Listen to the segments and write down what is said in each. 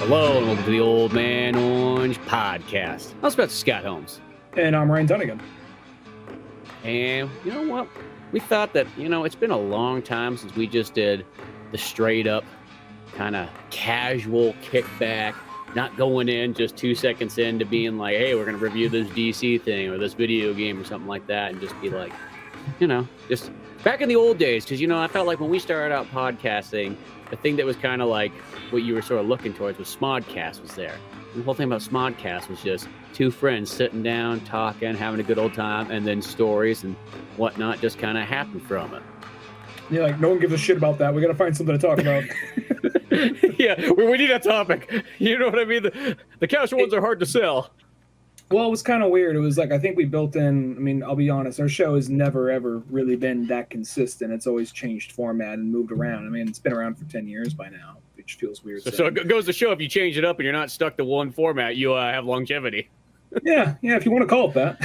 Hello and welcome to the Old Man Orange Podcast. I'm Spencer Scott Holmes. And I'm Ryan Dunnigan. And you know what? We thought that, it's been a long time since we just did the straight up kind of casual kickback, not going in just 2 seconds into being like, hey, we're going to review this DC thing or this video game or something like that, and just be like, just back in the old days. Because, I felt like when we started out podcasting, the thing that was kind of like what you were sort of looking towards was Smodcast was there. And the whole thing about Smodcast was just two friends sitting down, talking, having a good old time, and then stories and whatnot just kind of happened from it. Yeah, like no one gives a shit about that. We got to find something to talk about. Yeah, we need a topic. You know what I mean? The casual ones are hard to sell. Well, it was kind of weird. It was like, I think we built in, I'll be honest, our show has never, ever really been that consistent. It's always changed format and moved around. It's been around for 10 years by now, which feels weird. So it goes to show if you change it up and you're not stuck to one format, you have longevity. Yeah, if you want to call it that.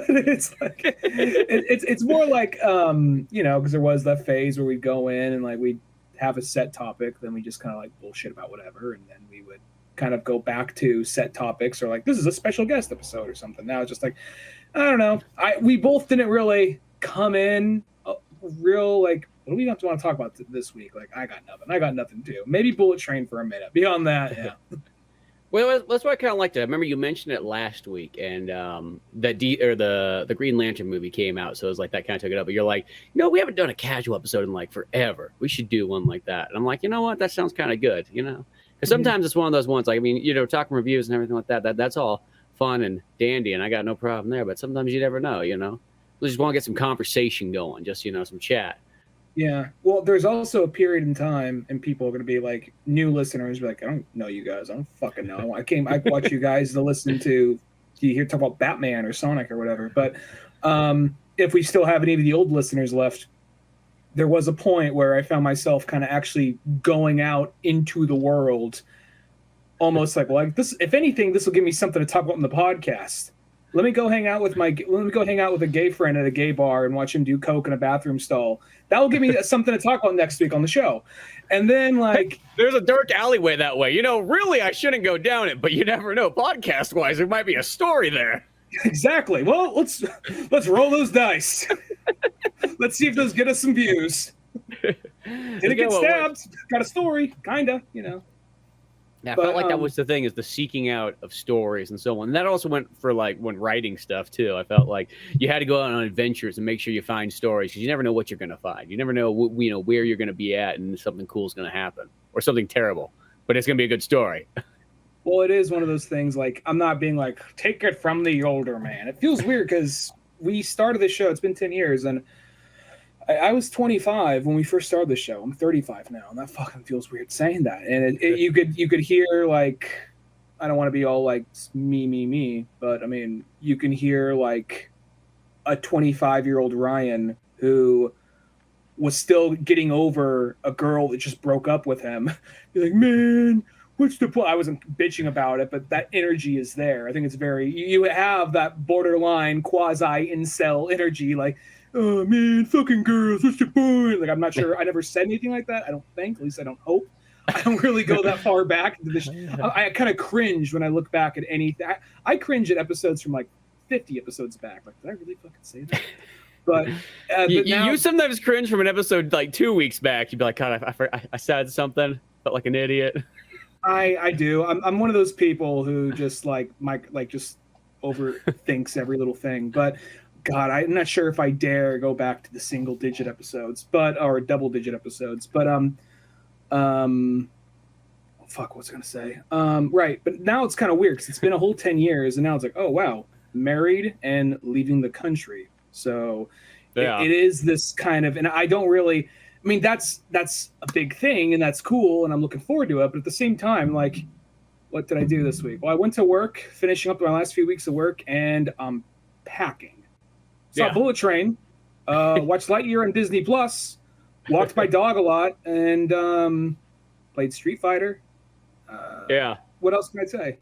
It's like, it's more like, because there was that phase where we'd go in and like we'd have a set topic, then we just kind of like bullshit about whatever, and then we would kind of go back to set topics, or like this is a special guest episode or something. Now it's just like, I don't know. We both didn't really come in real like, what do we have to want to talk about this week? Like, I got nothing to do. Maybe Bullet Train for a minute. Beyond that, yeah. Well, that's what I kind of liked it. I remember you mentioned it last week, and the Green Lantern movie came out, so it was like that kind of took it up. But you're like, we haven't done a casual episode in like forever. We should do one like that. And I'm like, you know what? That sounds kind of good. Because sometimes it's one of those ones, like, talking reviews and everything like that's all fun and dandy, and I got no problem there. But sometimes you never know, We just want to get some conversation going, just, some chat. Yeah. Well, there's also a period in time, and people are going to be like, new listeners, be like, I don't know you guys. I don't fucking know. I watch you guys to listen to, you hear talk about Batman or Sonic or whatever. But if we still have any of the old listeners left, there was a point where I found myself kind of actually going out into the world, almost like, well, this, if anything, this will give me something to talk about in the podcast. Let me go hang out with a gay friend at a gay bar and watch him do coke in a bathroom stall. That will give me something to talk about next week on the show. And then like, there's a dark alleyway that way. Really, I shouldn't go down it, but you never know. Podcast wise, there might be a story there. Exactly. Well, let's roll those dice. Let's see if those get us some views. Didn't get stabbed. Got a story, kinda. Yeah, I felt like that was the thing, is the seeking out of stories and so on. And that also went for like when writing stuff too. I felt like you had to go out on adventures and make sure you find stories, because you never know what you're going to find. You never know where you're going to be at, and something cool is going to happen, or something terrible, but it's going to be a good story. Well, it is one of those things, like, I'm not being like, take it from the older man. It feels weird because we started this show, it's been 10 years, and I was 25 when we first started the show. I'm 35 now, and that fucking feels weird saying that. And you could hear, like, I don't want to be all like me, but you can hear like a 25-year-old Ryan who was still getting over a girl that just broke up with him. You're like, man, what's the point? I wasn't bitching about it, but that energy is there. I think it's you have that borderline quasi-incel energy, like, oh man, fucking girls, what's the point? Like, I'm not sure. I never said anything like that. I don't think. At least I don't hope. I don't really go that far back into this. I kind of cringe when I look back at anything. I cringe at episodes from like 50 episodes back. Like, did I really fucking say that? But you sometimes cringe from an episode like 2 weeks back. You'd be like, God, I said something, felt like an idiot. I do. I'm one of those people who just just overthinks every little thing. But God, I'm not sure if I dare go back to the single-digit episodes, or double-digit episodes. But fuck, what's I gonna say? Right, but now it's kind of weird because it's been a whole 10 years, and now it's like, oh wow, married and leaving the country. So yeah. It is this kind of, and I don't really. That's a big thing, and that's cool, and I'm looking forward to it. But at the same time, like, what did I do this week? Well, I went to work, finishing up my last few weeks of work, and I'm packing. Saw Bullet Train, watched Lightyear on Disney Plus, walked my dog a lot, and played Street Fighter. What else can I say?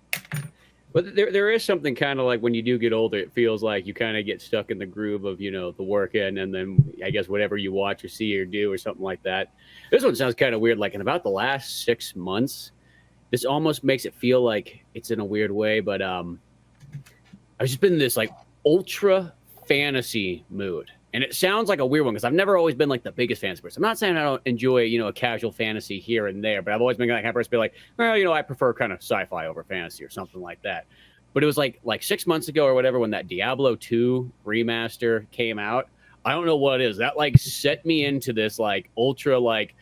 But there is something kind of like when you do get older, it feels like you kind of get stuck in the groove of, the work in, and then I guess whatever you watch or see or do or something like that. This one sounds kind of weird. Like in about the last 6 months, this almost makes it feel like it's in a weird way, but I've just been in this like ultra fantasy mood. And it sounds like a weird one because I've never always been like the biggest fantasy person. I'm not saying I don't enjoy, a casual fantasy here and there, but I've always been that kind of person to be like, well, I prefer kind of sci-fi over fantasy or something like that. But it was like 6 months ago or whatever when that Diablo 2 remaster came out. I don't know what it is. That like set me into this like ultra like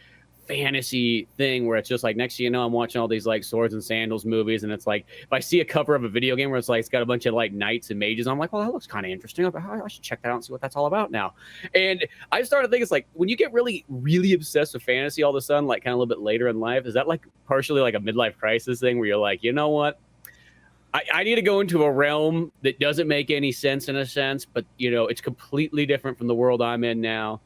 fantasy thing where it's just like next thing you know I'm watching all these like swords and sandals movies, and it's like if I see a cover of a video game where it's like it's got a bunch of like knights and mages, I'm like, well, that looks kind of interesting. I should check that out and see what that's all about now. And I started thinking it's like when you get really really obsessed with fantasy all of a sudden, like kind of a little bit later in life, is that like partially like a midlife crisis thing where you're like, you know what, I need to go into a realm that doesn't make any sense in a sense, but it's completely different from the world I'm in now,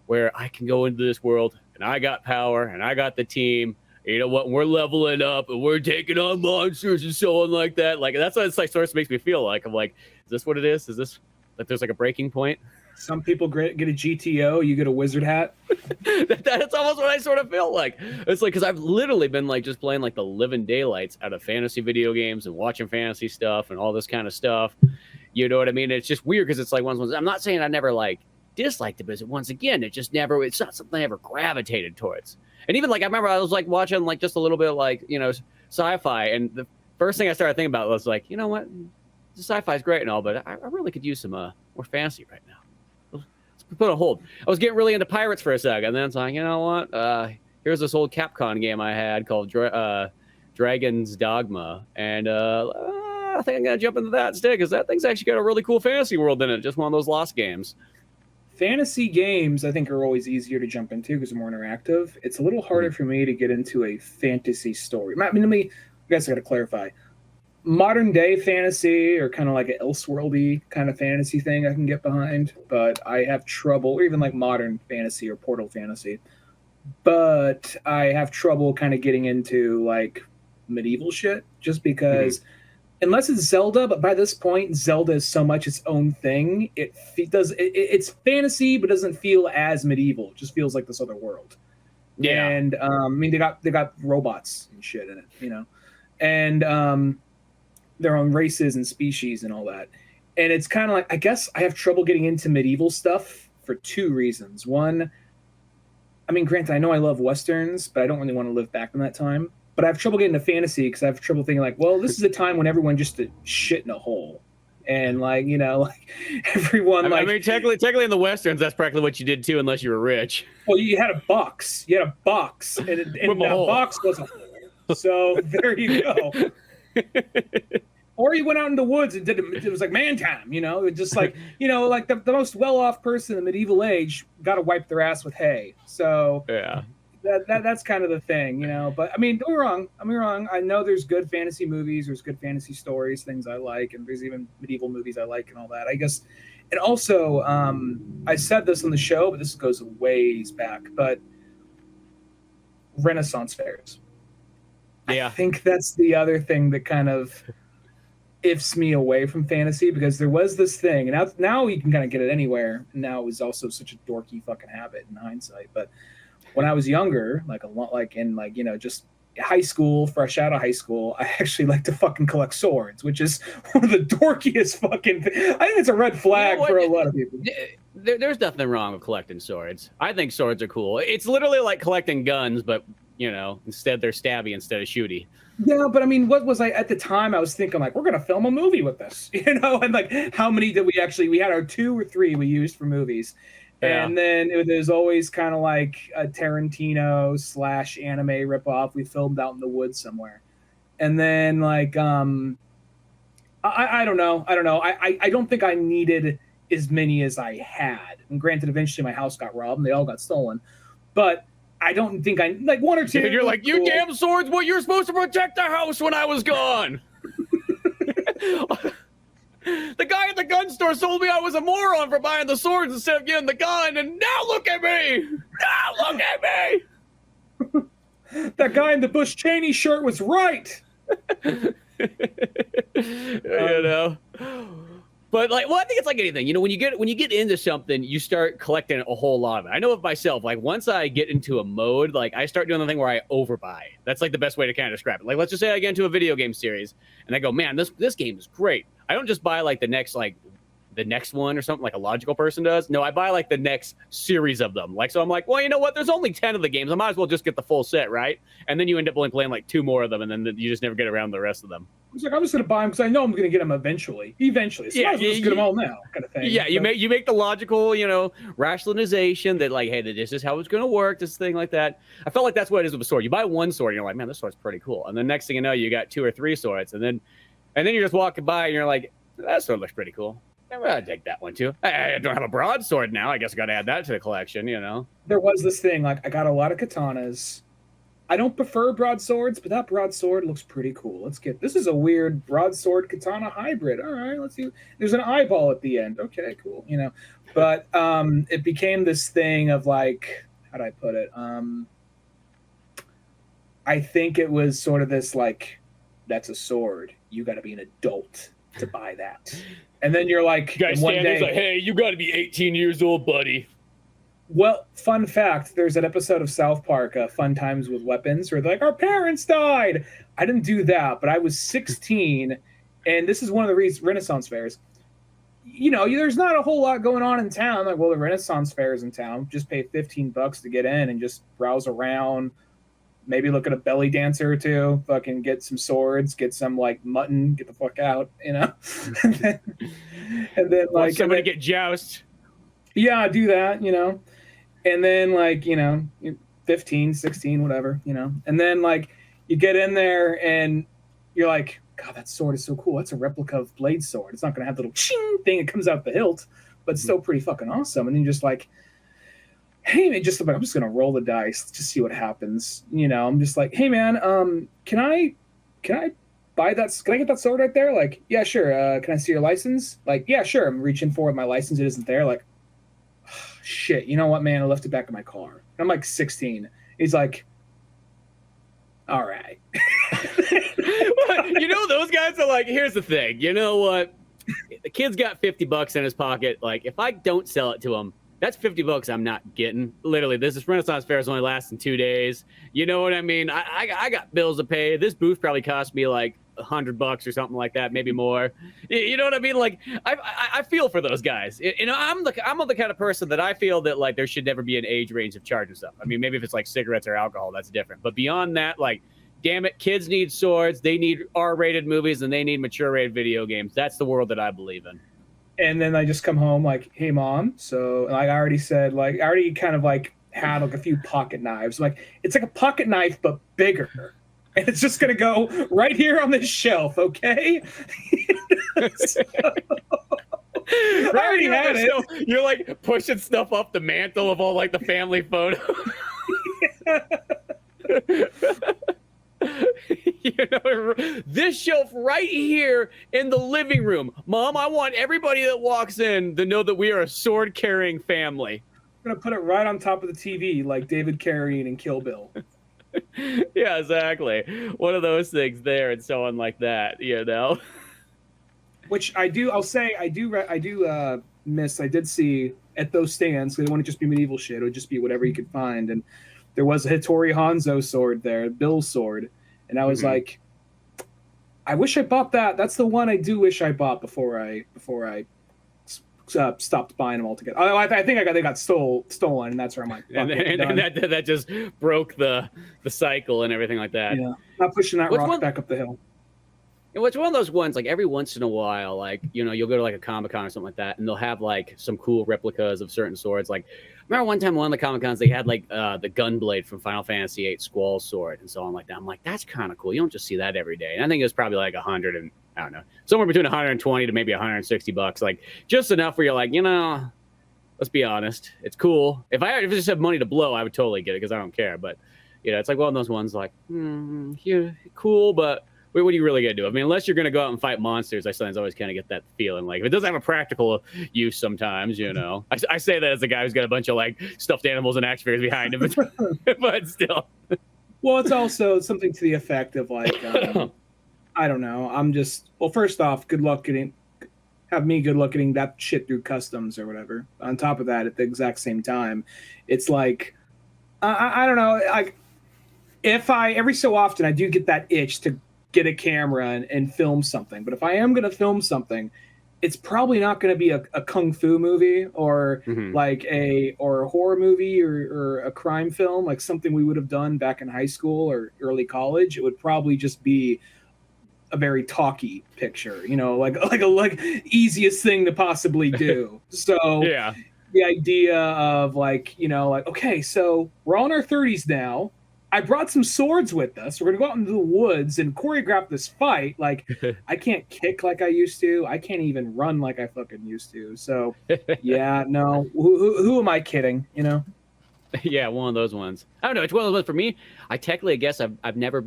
where I can go into this world and I got power and I got the team. You know what? We're leveling up and we're taking on monsters and so on like that. Like that's what it's like sort of makes me feel like. I'm like, is this what it is? Is this like there's like a breaking point? Some people get a GTO, you get a wizard hat. That's almost what I sort of feel like. It's like because I've literally been like just playing like the living daylights out of fantasy video games and watching fantasy stuff and all this kind of stuff. You know what I mean? It's just weird because it's like I'm not saying I never like disliked it, but once again, it's not something I ever gravitated towards. And even like I remember I was like watching like just a little bit of like sci-fi, and the first thing I started thinking about was like, you know what, the sci-fi is great and all, but I really could use some more fantasy right now. Let's put a hold. I was getting really into pirates for a second, and then it's like, you know what, here's this old Capcom game I had called Dragon's Dogma, and I think I'm gonna jump into that instead because that thing's actually got a really cool fantasy world in it. Just one of those lost games. Fantasy games, I think, are always easier to jump into because they're more interactive. It's a little harder for me to get into a fantasy story. I guess I got to clarify. Modern day fantasy or kind of like an Elseworldy kind of fantasy thing I can get behind, but I have trouble, or even like modern fantasy or Portal fantasy. But I have trouble kind of getting into like medieval shit just because. Mm-hmm. Unless it's Zelda, but by this point, Zelda is so much its own thing. It's fantasy, but doesn't feel as medieval. It just feels like this other world. Yeah, and they got robots and shit in it, and their own races and species and all that. And it's kind of like I guess I have trouble getting into medieval stuff for two reasons. One, granted, I know I love Westerns, but I don't really want to live back in that time. But I have trouble getting into fantasy because I have trouble thinking like, well, this is a time when everyone just shit in a hole. And like, everyone like... technically in the Westerns, that's practically what you did too, unless you were rich. Well, you had a box. And that box was a hole. So there you go. Or you went out in the woods and it was like man time, It just like, like the most well-off person in the medieval age got to wipe their ass with hay. So... yeah. That's kind of the thing, But don't be wrong. I know there's good fantasy movies, there's good fantasy stories, things I like, and there's even medieval movies I like and all that. I guess, and also, I said this on the show, but this goes ways back. But Renaissance fairs. Yeah, I think that's the other thing that kind of ifs me away from fantasy because there was this thing, and now you can kind of get it anywhere. And now it was also such a dorky fucking habit in hindsight, but. When I was younger, just high school, fresh out of high school, I actually like to fucking collect swords, which is one of the dorkiest fucking things. I think it's a red flag for a lot of people. There's nothing wrong with collecting swords. I think swords are cool. It's literally like collecting guns, but, instead they're stabby instead of shooty. Yeah, but what was I at the time? I was thinking like, we're going to film a movie with this, and like how many did we had our 2 or 3 we used for movies. Yeah. And then there's always kind of like a Tarantino / anime ripoff we filmed out in the woods somewhere. And then like, I don't know. I don't think I needed as many as I had. And granted, eventually my house got robbed and they all got stolen. But I don't think I like 1 or 2. Dude, you're like, cool. You damn swords, well, you're supposed to protect the house when I was gone. The guy at the gun store told me I was a moron for buying the swords instead of getting the gun, and now look at me! Now look at me! That guy in the Bush Cheney shirt was right! But like, well, I think it's like anything. When you get into something, you start collecting a whole lot of it. I know of myself. Like once I get into a mode, like I start doing the thing where I overbuy. That's like the best way to kind of describe it. Like let's just say I get into a video game series and I go, man, this game is great. I don't just buy like the next one or something like a logical person does. No, I buy like the next series of them. Like, so I'm like, well, you know what? There's only 10 of the games. I might as well just get the full set, right? And then you end up only playing like 2 more of them, and then you just never get around the rest of them. I was like, I'm just gonna buy them because I know I'm gonna get them eventually. So yeah, might as well just get them all now, kind of thing. Yeah, you make the logical, rationalization that like, hey, this is how it's gonna work. This thing like that. I felt like that's what it is with a sword. You buy one sword, and you're like, man, this sword's pretty cool. And the next thing you know, you got 2 or 3 swords, and then you're just walking by, and you're like, that sword looks pretty cool. I'd take that one too. I don't have a broadsword now. I guess I got to add that to the collection, There was this thing, like I got a lot of katanas. I don't prefer broadswords, but that broadsword looks pretty cool. This is a weird broadsword katana hybrid. All right, let's see. There's an eyeball at the end. Okay, cool. But it became this thing of like, how do I put it? I think it was sort of this like, that's a sword. You got to be an adult to buy that. And then you're like, guy standing like, hey, you got to be 18 years old, buddy. Well, fun fact, there's an episode of South Park, Fun Times with Weapons, where they're like, our parents died. I didn't do that, but I was 16, and this is one of the Renaissance fairs. There's not a whole lot going on in town. Like, well, the Renaissance fair is in town. Just pay $15 to get in and just browse around. Maybe look at a belly dancer or two, fucking get some swords, get some like mutton, get the fuck out, and then like somebody get joust. Yeah, do that, and then like, 15, 16, whatever, and then like you get in there and you're like, God, that sword is so cool. That's a replica of Blade's sword. It's not going to have the little ching thing that comes out the hilt, but it's still pretty fucking awesome. And then you're just like, hey man, I'm just gonna roll the dice to see what happens. I'm just like, hey man, can I buy that? Can I get that sword right there? Like, yeah, sure. Can I see your license? Like, yeah, sure. I'm reaching for it. My license, it isn't there. Like, oh, shit. You know what, man? I left it back in my car. I'm like 16. He's like, all right. Those guys are like, here's the thing. You know what? The kid's got $50 in his pocket. Like, if I don't sell it to him, that's $50 I'm not getting. Literally, this Renaissance fair is only lasting 2 days. You know what I mean? I got bills to pay. This booth probably cost me like $100 or something like that, maybe more. You know what I mean? Like, I feel for those guys. I'm the kind of person that I feel that like there should never be an age range of charging stuff. I mean, maybe if it's like cigarettes or alcohol, that's different. But beyond that, like, damn it, kids need swords. They need R-rated movies and they need mature-rated video games. That's the world that I believe in. And then I just come home like, hey mom. So like I already said, like I already kind of like had like a few pocket knives. Like it's like a pocket knife but bigger, and it's just gonna go right here on this shelf, okay? So, I already had it. So you're like pushing stuff up the mantle of all like the family photos. This shelf right here in the living room. Mom, I want everybody that walks in to know that we are a sword-carrying family. I'm going to put it right on top of the TV like David Carradine in Kill Bill. Yeah, exactly. One of those things there and so on like that, Which I do miss. I did see at those stands, it wouldn't just be medieval shit. It would just be whatever you could find. And there was a Hattori Hanzo sword there, Bill's sword. And I was like, I wish I bought that. That's the one I do wish I bought before I stopped buying them altogether. I think they got stolen, and that's where I'm like, and that just broke the cycle and everything like that. Yeah, not pushing that rock back up the hill. It's one of those ones, like every once in a while, like, you'll go to like a Comic-Con or something like that, and they'll have like some cool replicas of certain swords. Like, remember one time, one of the Comic-Cons, they had like the Gunblade from Final Fantasy VIII Squall sword and so on like that. I'm like, that's kind of cool. You don't just see that every day. And I think it was probably like 100 and I don't know, somewhere between 120 to maybe $160. Like, just enough where you're like, let's be honest, it's cool. If I just have money to blow, I would totally get it because I don't care. But it's like one of those ones like, yeah, cool, but what are you really going to do? I mean, unless you're going to go out and fight monsters, I sometimes always kind of get that feeling. Like, if it doesn't have a practical use sometimes, I say that as a guy who's got a bunch of, like, stuffed animals and action figures behind him, but still. Well, it's also something to the effect of, like, I don't know. I'm just, well, first off, good luck have me good looking that shit through customs or whatever. On top of that, at the exact same time, it's like I don't know. Like if every so often I do get that itch to get a camera and film something, but if I am going to film something, it's probably not going to be a kung fu movie or like a horror movie or a crime film, like something we would have done back in high school or early college. It would probably just be a very talky picture, like easiest thing to possibly do. So Yeah. the idea of like, okay, so we're all in our 30s now. I brought some swords with us. We're going to go out into the woods and choreograph this fight. Like, I can't kick like I used to. I can't even run like I fucking used to. So, yeah, no. Who am I kidding, Yeah, one of those ones. I don't know. It's one of those ones for me. I technically, I guess I've never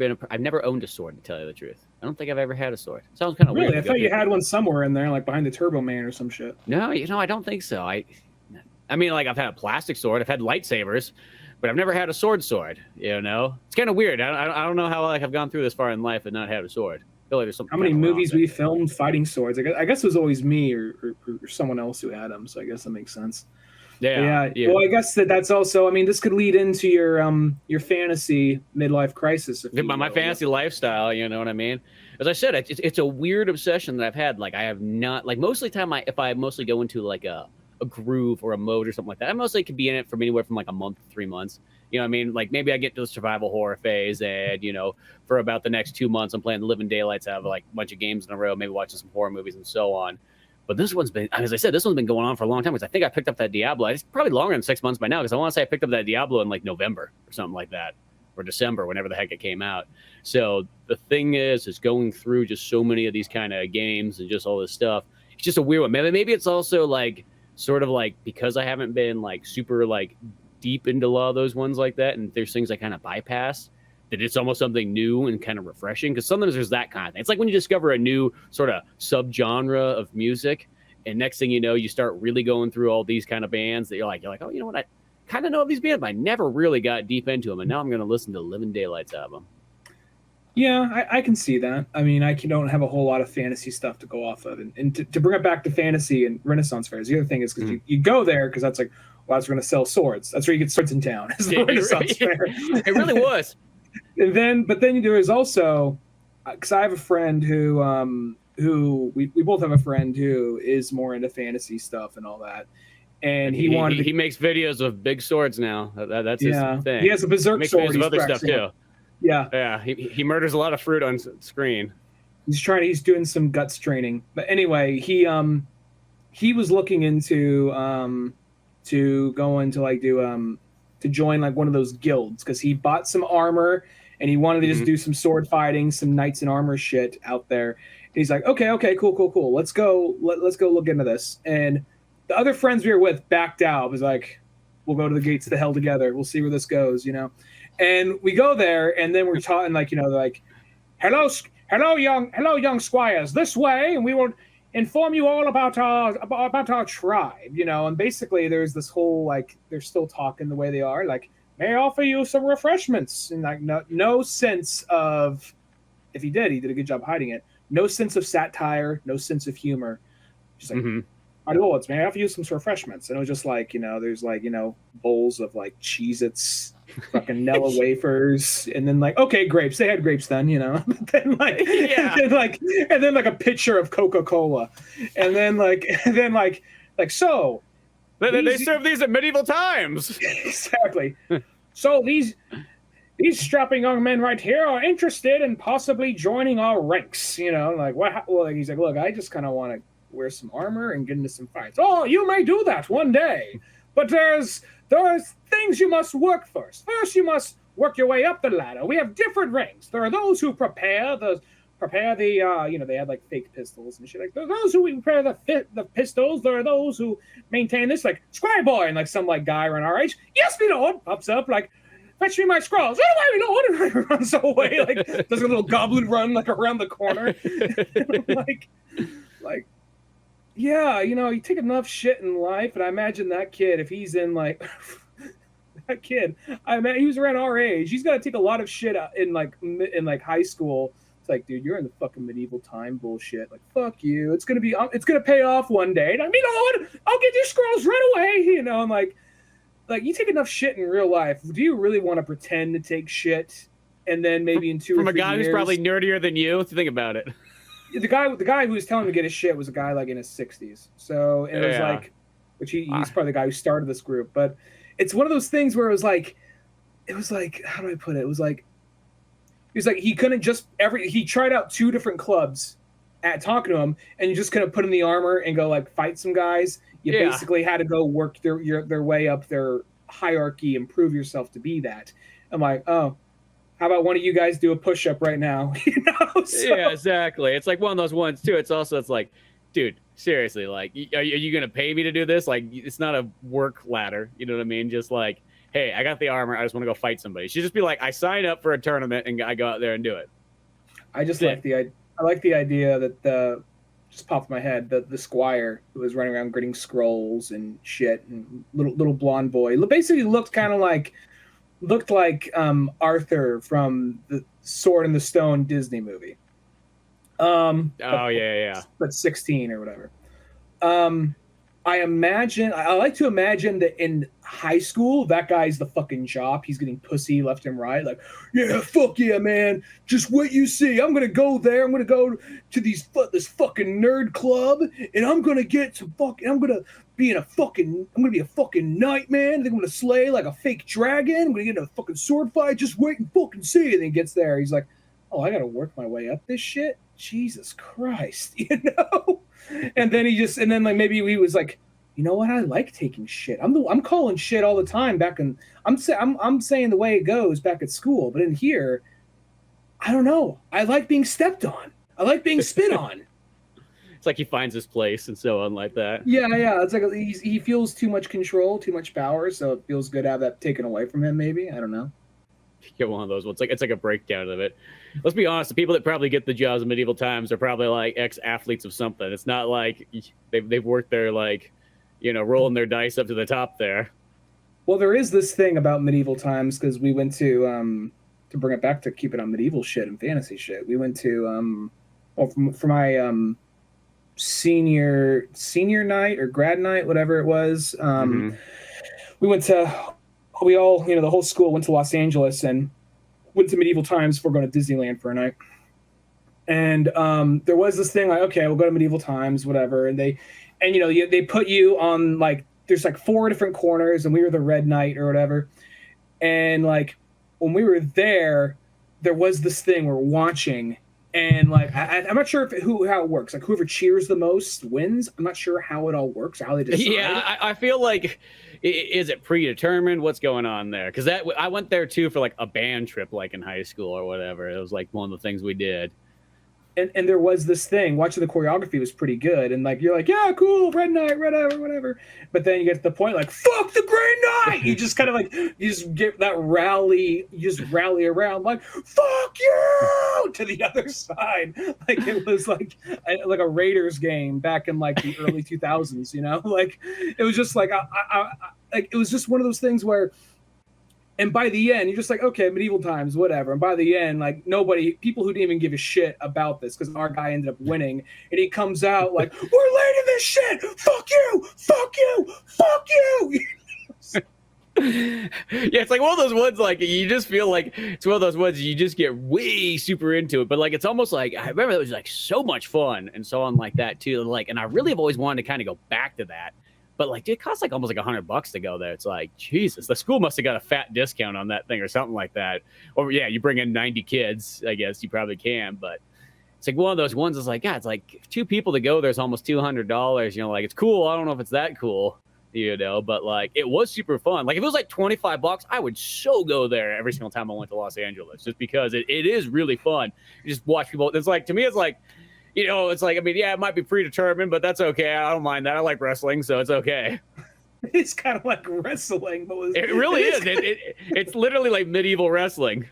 owned a sword, to tell you the truth. I don't think I've ever had a sword. Sounds kind of weird. Really? I thought you had one somewhere in there, like behind the Turbo Man or some shit. No, I don't think so. I mean, like, I've had a plastic sword. I've had lightsabers. But I've never had a sword. It's kind of weird. I don't know how like I've gone through this far in life and not had a sword. I feel like there's something. How many movies we filmed fighting swords? I guess it was always me or someone else who had them. So I guess that makes sense. Yeah. Well, I guess that's also. I mean, this could lead into your fantasy midlife crisis. My fantasy lifestyle. You know what I mean? As I said, it's a weird obsession that I've had. Like I have not like most of the time. If I mostly go into like a groove or a mode or something like that, I mostly could be in it from anywhere from like a month to 3 months. You know what I mean? Like maybe I get to the survival horror phase and, for about the next 2 months, I'm playing the living daylights out of like a bunch of games in a row, maybe watching some horror movies and so on. But this one's been, as I said, going on for a long time because I think I picked up that Diablo. It's probably longer than 6 months by now because I want to say I picked up that Diablo in like November or something like that, or December, whenever the heck it came out. So the thing is going through just so many of these kind of games and just all this stuff. It's just a weird one. Maybe it's also like, sort of like because I haven't been like super like deep into a lot of those ones like that, and there's things I kind of bypass, that it's almost something new and kind of refreshing. Because sometimes there's that kind of thing. It's like when you discover a new sort of subgenre of music, and next thing you know, you start really going through all these kind of bands that you're like, oh, you know what, I kind of know these bands, but I never really got deep into them, and now I'm going to listen to Living Daylights album. Yeah, I can see that. I mean, don't have a whole lot of fantasy stuff to go off of. And to bring it back to fantasy and Renaissance fairs, the other thing is because you go there because that's like, well, that's going to sell swords. That's where you get swords in town. It's the Renaissance fair. It really was. But then there is also, because I have a friend who we both have a friend who is more into fantasy stuff and all that. And he makes videos of big swords now. That's his thing. He has a berserk sword. He makes videos of other stuff too. Yeah. He murders a lot of fruit on screen. He's doing some guts training. But anyway, he was looking into to go into like to join like one of those guilds because he bought some armor and he wanted to just do some sword fighting, some knights in armor shit out there. And he's like, okay, cool. Let's go look into this. And the other friends we were with backed out. It was like, we'll go to the gates of the hell together. We'll see where this goes, And we go there, and then we're talking like, they're like, hello, young squires, this way, and we will inform you all about our tribe, And basically, there's this whole like they're still talking the way they are, like, may I offer you some refreshments, and like no sense of, if he did a good job hiding it. No sense of satire, no sense of humor. Just like, my lords, may I offer you some refreshments? And it was just like, there's like, bowls of like Cheez-Its, fucking Nella wafers, and then like, okay, grapes. They had grapes then, then like, and then like a pitcher of Coca-Cola, and then so. They served these at medieval times. Exactly. So these strapping young men right here are interested in possibly joining our ranks. Like what? Well, he's like, look, I just kind of want to wear some armor and get into some fights. Oh, you may do that one day, but there are things you must work first. First, you must work your way up the ladder. We have different ranks. There are those who prepare the they had like fake pistols and shit. Like there are those who prepare the pistols. There are those who maintain this, like Squire Boy, and like some like guy around our age. Yes, my lord. Pops up like, fetch me my scrolls. Oh, my lord, and runs away. Like does a little goblin run like around the corner. like. Yeah, you take enough shit in life, and I imagine that kid, if he's in like that kid, he was around our age. He's got to take a lot of shit in high school It's like, dude, you're in the fucking medieval time bullshit. Like, fuck you. It's gonna pay off one day. And I'm, I'll get these scrolls right away. I'm like you take enough shit in real life. Do you really want to pretend to take shit and then maybe in 2 or 3 years? From a guy who's probably nerdier than you. Think about it. The guy who was telling him to get his shit was a guy like in his 60s. So it was like, which he's probably the guy who started this group. But it's one of those things where it was like, how do I put it? It was like he couldn't just he tried out 2 different clubs at talking to him, and you just couldn't put in the armor and go like fight some guys. You basically had to go work their way up their hierarchy and prove yourself to be that. I'm like, oh, how about one of you guys do a push-up right now? So, yeah, exactly. It's like one of those ones too. It's like, dude, seriously, like, are you gonna pay me to do this? Like, it's not a work ladder. You know what I mean? Just like, hey, I got the armor. I just want to go fight somebody. She'd just be like, I sign up for a tournament and I go out there and do it. I just like the idea that just popped in my head that the squire who was running around gritting scrolls and shit, and little blonde boy basically looked like Arthur from the Sword in the Stone Disney movie. But 16 or whatever. I like to imagine that in high school, that guy's the fucking job. He's getting pussy left and right. Like, yeah, fuck yeah, man. Just wait you see. I'm going to go there. I'm going to go to this fucking nerd club, and I'm going to I'm going to be a fucking knight, man. I'm going to slay like a fake dragon. I'm going to get in a fucking sword fight. Just wait and fucking see. And then he gets there. He's like, oh, I got to work my way up this shit? Jesus Christ, And then like maybe he was like, you know what? I like taking shit. I'm calling shit all the time back in. I'm saying the way it goes back at school, but in here, I don't know. I like being stepped on. I like being spit on. It's like he finds his place and so on like that. Yeah. It's like he feels too much control, too much power, so it feels good to have that taken away from him. Maybe, I don't know. Get one of those ones. It's like a breakdown of it. Let's be honest. The people that probably get the jobs in medieval times are probably like ex-athletes of something. It's not like they've worked their like, rolling their dice up to the top there. Well, there is this thing about medieval times because we went to bring it back to keep it on medieval shit and fantasy shit. We went to for my senior night or grad night, whatever it was. We went to. We all, the whole school went to Los Angeles and went to medieval times before going to Disneyland for a night. And there was this thing like, okay, we'll go to medieval times, whatever. And they put you on like, there's like 4 different corners, and we were the red knight or whatever. And like when we were there was this thing we're watching, and like I'm not sure how it works. Like whoever cheers the most wins. I'm not sure how it all works, how they decide. Yeah, I feel like. Is it predetermined? What's going on there? Because I went there too for like a band trip, like in high school or whatever. It was like one of the things we did. And there was this thing. Watching the choreography was pretty good, and like you're like, yeah, cool, red knight, whatever. But then you get to the point like, fuck the Grey Knight. You just kind of like you just get that rally. You just rally around like, fuck you to the other side. Like it was like a Raiders game back in like the early 2000s. Like it was just like like it was just one of those things where. And by the end, you're just like, okay, medieval times, whatever. And by the end, like people who didn't even give a shit about this because our guy ended up winning. And he comes out like, we're late in this shit. Fuck you. Fuck you. Fuck you. Yeah, it's like one of those ones like you just feel like it's one of those ones you just get way super into it. But like it's almost like I remember it was like so much fun and so on like that too. Like, and I really have always wanted to kind of go back to that. But like, it costs like almost like $100 to go there. It's like, Jesus, the school must have got a fat discount on that thing or something like that. Or yeah, you bring in 90 kids, I guess you probably can. But it's like one of those ones. It's like, yeah, it's like 2 people to go. There's almost $200. Like it's cool. I don't know if it's that cool, but like it was super fun. Like if it was like $25, I would so go there every single time I went to Los Angeles, just because it is really fun. You just watch people. It's like, to me, it's like. It's like, I mean, yeah, it might be predetermined, but that's okay. I don't mind that. I like wrestling, so it's okay. It's kind of like wrestling, but it really is. It's literally like medieval wrestling.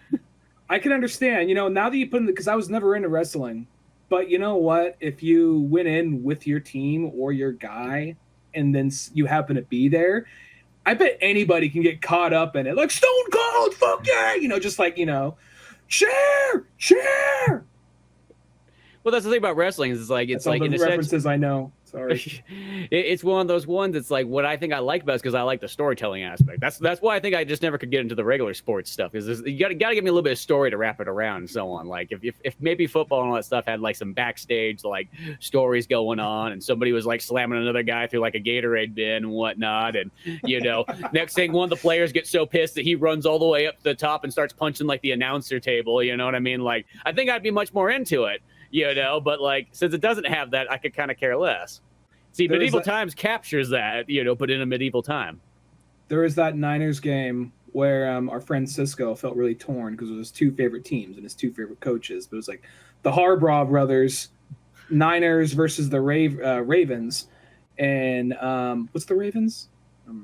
I can understand, now that you put in because I was never into wrestling, but you know what? If you went in with your team or your guy, and then you happen to be there, I bet anybody can get caught up in it. Like Stone Cold, fuck yeah, just like, cheer. Well, that's the thing about wrestling is it's That's all like the in a sense, references I know. Sorry. it's one of those ones. It's like what I think I like best because I like the storytelling aspect. That's why I think I just never could get into the regular sports stuff. Is you got to give me a little bit of story to wrap it around and so on. Like if maybe football and all that stuff had like some backstage like stories going on, and somebody was like slamming another guy through like a Gatorade bin and whatnot, and next thing one of the players gets so pissed that he runs all the way up to the top and starts punching like the announcer table. You know what I mean? Like I think I'd be much more into it. But like since it doesn't have that, I could kind of care less. See, Medieval Times captures that, but in a medieval time. There was that Niners game where our friend Cisco felt really torn because it was his two favorite teams and his two favorite coaches. But it was like the Harbaugh brothers, Niners versus the Ravens, and what's the Ravens?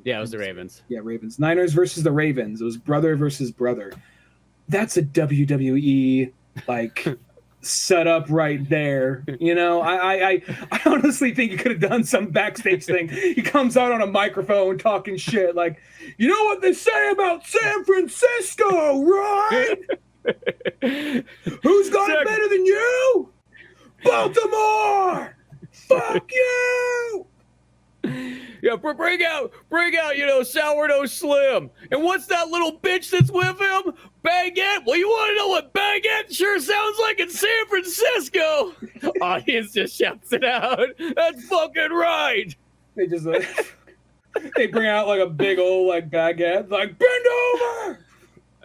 Yeah, it was the Ravens. Yeah, Ravens. Niners versus the Ravens. It was brother versus brother. That's a WWE like. Set up right there. I honestly think he could have done some backstage thing. He comes out on a microphone talking shit like, you know what they say about San Francisco, right? Who's got it better than you? Baltimore! Fuck you! Yeah, bring out, Sourdough Slim. And what's that little bitch that's with him? Baguette? Well, you want to know what Baguette sure sounds like in San Francisco? Audience just shouts it out. That's fucking right. They just they bring out like a big old like baguette, like bend over.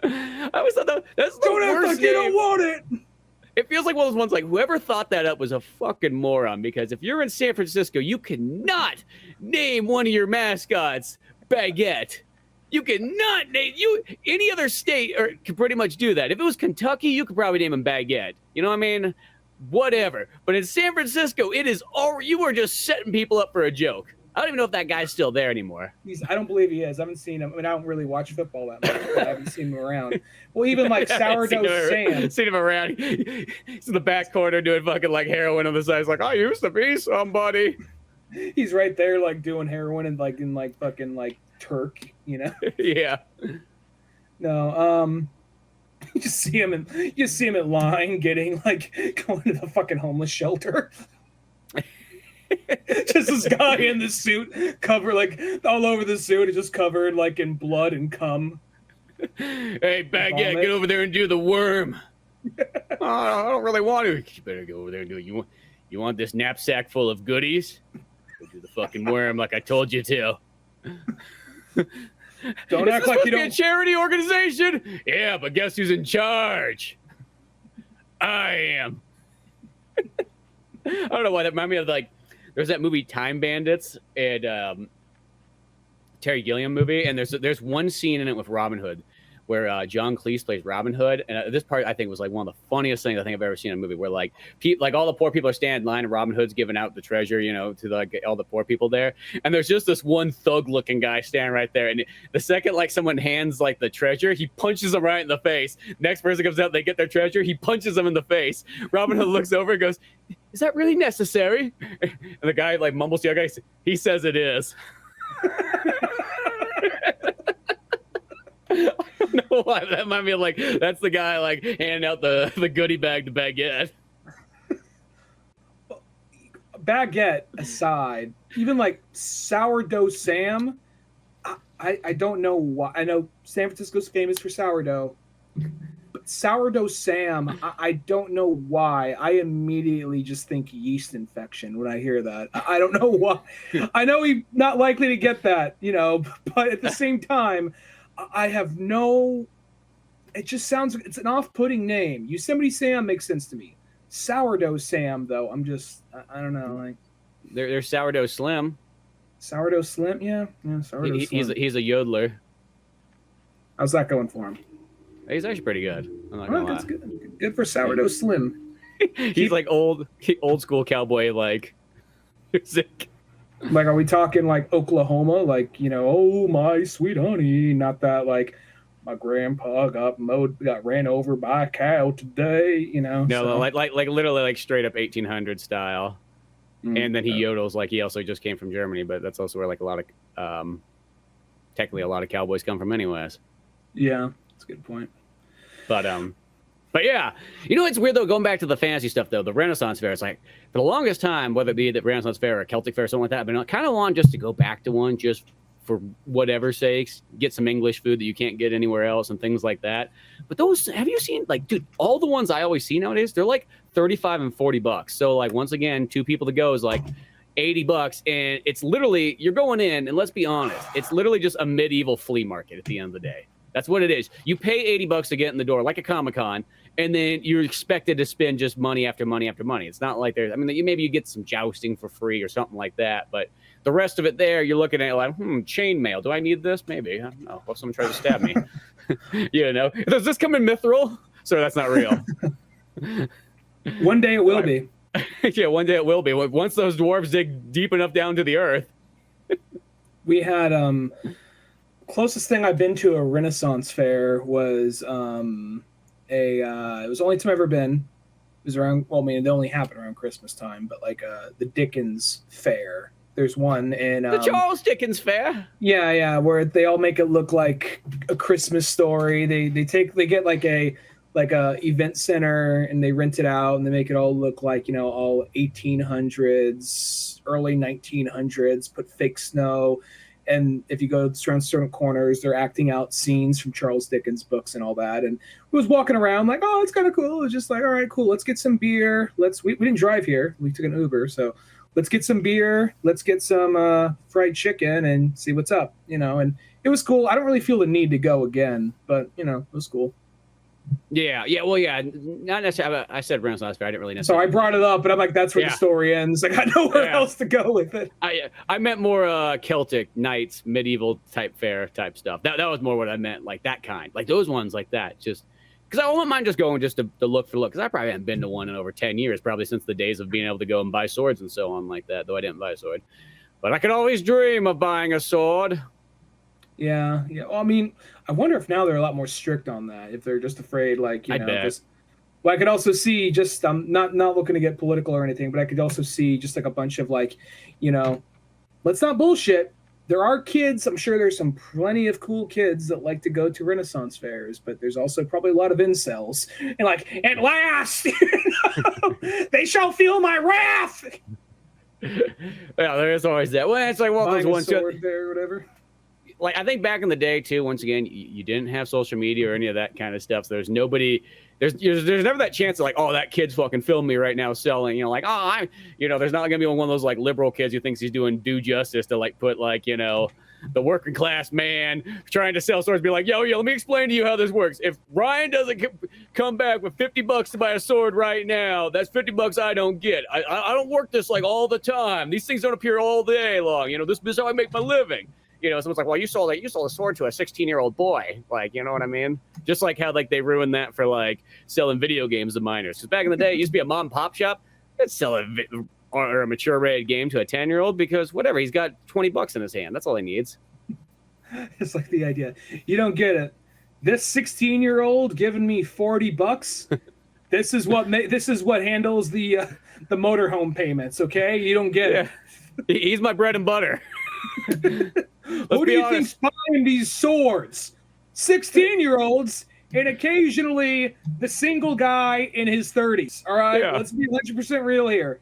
I always thought that's the don't act worst like you don't want it. It feels like one of those ones like whoever thought that up was a fucking moron, because if you're in San Francisco, you cannot name one of your mascots Baguette. You cannot name any other state or could pretty much do that. If it was Kentucky, you could probably name him Baguette. You know what I mean? Whatever. But in San Francisco, you are just setting people up for a joke. I don't even know if that guy's still there anymore. I don't believe he is. I haven't seen him. I mean, I don't really watch football that much, but I haven't seen him around. Well, even like Sourdough Sam. Seen him around. He's in the back corner doing fucking like heroin on the side. He's like, I used to be somebody. He's right there like doing heroin and like in like fucking like Turk, Yeah. No, you just see him in line getting like going to the fucking homeless shelter. Just this guy in the suit, covered like all over the suit, is just covered like in blood and cum. Hey, Baguette, get over there and do the worm. I don't really want to. You better go over there and do it. You want this knapsack full of goodies? Go do the fucking worm like I told you to. Don't act like you don't. A charity organization? Yeah, but guess who's in charge? I am. I don't know why that reminded me of like. There's that movie Time Bandits and Terry Gilliam movie, and there's one scene in it with Robin Hood where John Cleese plays Robin Hood, and this part I think was like one of the funniest things I think I've ever seen in a movie, where like all the poor people are standing in line and Robin Hood's giving out the treasure, to like all the poor people there, and there's just this one thug-looking guy standing right there, and the second like someone hands like the treasure, he punches them right in the face. Next person comes out, they get their treasure, he punches them in the face. Robin Hood looks over and goes, "Is that really necessary?" And the guy like mumbles to the other guy, he says it is. I don't know why that might be like that's the guy like handing out the goodie bag to Baguette. Baguette aside, even like Sourdough Sam, I don't know why. I know San Francisco's famous for sourdough, but Sourdough Sam, I don't know why. I immediately just think yeast infection when I hear that. I don't know why. I know he's not likely to get that, but at the same time, I have no. It just sounds. It's an off-putting name. Yosemite Sam makes sense to me. Sourdough Sam, though, I don't know. Like, there's Sourdough Slim. Sourdough Slim, yeah. Sourdough Slim. He's a yodeler. How's that going for him? He's actually pretty good. I'm not gonna lie. That's good for Sourdough Slim. He's like old school cowboy like music. Like, are we talking like Oklahoma? Like, oh my sweet honey, not that like my grandpa got ran over by a cow today, No, so. like literally like straight up 1800 style. And then he yodels like he also just came from Germany, but that's also where like a lot of technically a lot of cowboys come from anyways. Yeah, that's a good point. But But yeah, it's weird though, going back to the fantasy stuff though, the Renaissance Fair, it's like for the longest time, whether it be the Renaissance Fair or Celtic Fair or something like that, I've been kind of long just to go back to one just for whatever sakes, get some English food that you can't get anywhere else and things like that. But those, have you seen, like, dude, all the ones I always see nowadays, they're like $35 and $40. So like, once again, 2 people to go is like $80, and it's literally, you're going in, and let's be honest, it's literally just a medieval flea market at the end of the day. That's what it is. You pay $80 to get in the door, like a Comic-Con, and then you're expected to spend just money after money after money. It's not like there's, I mean, maybe you get some jousting for free or something like that, but the rest of it there, you're looking at it like, chainmail. Do I need this? Maybe. I don't know. What if someone tries to stab me? Does this come in mithril? So that's not real. One day it will be. Yeah, one day it will be. Once those dwarves dig deep enough down to the earth. We had closest thing I've been to a Renaissance fair was it was the only time I've ever been. It was around, well, I mean, they only happen around Christmas time, but like the Dickens Fair. There's one in the Charles Dickens Fair. Yeah, where they all make it look like a Christmas story. They get like a event center and they rent it out and they make it all look like, all 1800s, early 1900s, put fake snow. And if you go around certain corners, they're acting out scenes from Charles Dickens books and all that. And we was walking around like, oh, it's kind of cool. It was just like, all right, cool. Let's get some beer. We didn't drive here. We took an Uber. So let's get some beer. Let's get some fried chicken and see what's up, and it was cool. I don't really feel the need to go again, but, it was cool. Yeah. Well, yeah, not necessarily. I said Renaissance Fair. I didn't really necessarily. So I brought it up, but I'm like, that's where the story ends. I got nowhere else to go with it. I meant more Celtic Knights, medieval type fair type stuff. That was more what I meant, like that kind, like those ones like that. Just because I wouldn't mind just going just to look for look. Because I probably haven't been to one in over 10 years, probably since the days of being able to go and buy swords and so on like that. Though I didn't buy a sword, but I could always dream of buying a sword. Yeah. Well, I mean, I wonder if now they're a lot more strict on that. If they're just afraid, like, I bet. Well, I could also see just not looking to get political or anything, but I could also see just like a bunch of like, let's not bullshit. There are kids. I'm sure there's plenty of cool kids that like to go to Renaissance fairs, but there's also probably a lot of incels. And like, at last, they shall feel my wrath. Yeah, there is always that. Well, it's like one of those ones there or whatever. Like I think back in the day too, once again, you didn't have social media or any of that kind of stuff. So there's nobody, there's never that chance of like, oh, that kid's fucking filming me right now selling, like, oh, there's not gonna be one of those like liberal kids who thinks he's doing due justice to like put like, the working class man trying to sell swords, be like, yo, let me explain to you how this works. If Ryan doesn't come back with $50 to buy a sword right now, that's $50 I don't get. I don't work this like all the time. These things don't appear all day long. This is how I make my living. Someone's like, well, you sold a sword to a 16-year-old boy. Like, you know what I mean? Just like how like they ruined that for like selling video games to minors. Because back in the day, it used to be a mom and pop shop. They'd sell a mature rated game to a 10-year-old because whatever, he's got $20 in his hand. That's all he needs. It's like the idea. You don't get it. This 16-year-old giving me $40. This is what handles the motorhome payments. Okay, you don't get it. He's my bread and butter. Who do you think's buying these swords? 16-year-olds and occasionally the single guy in his 30s. All right, Let's be 100% real here.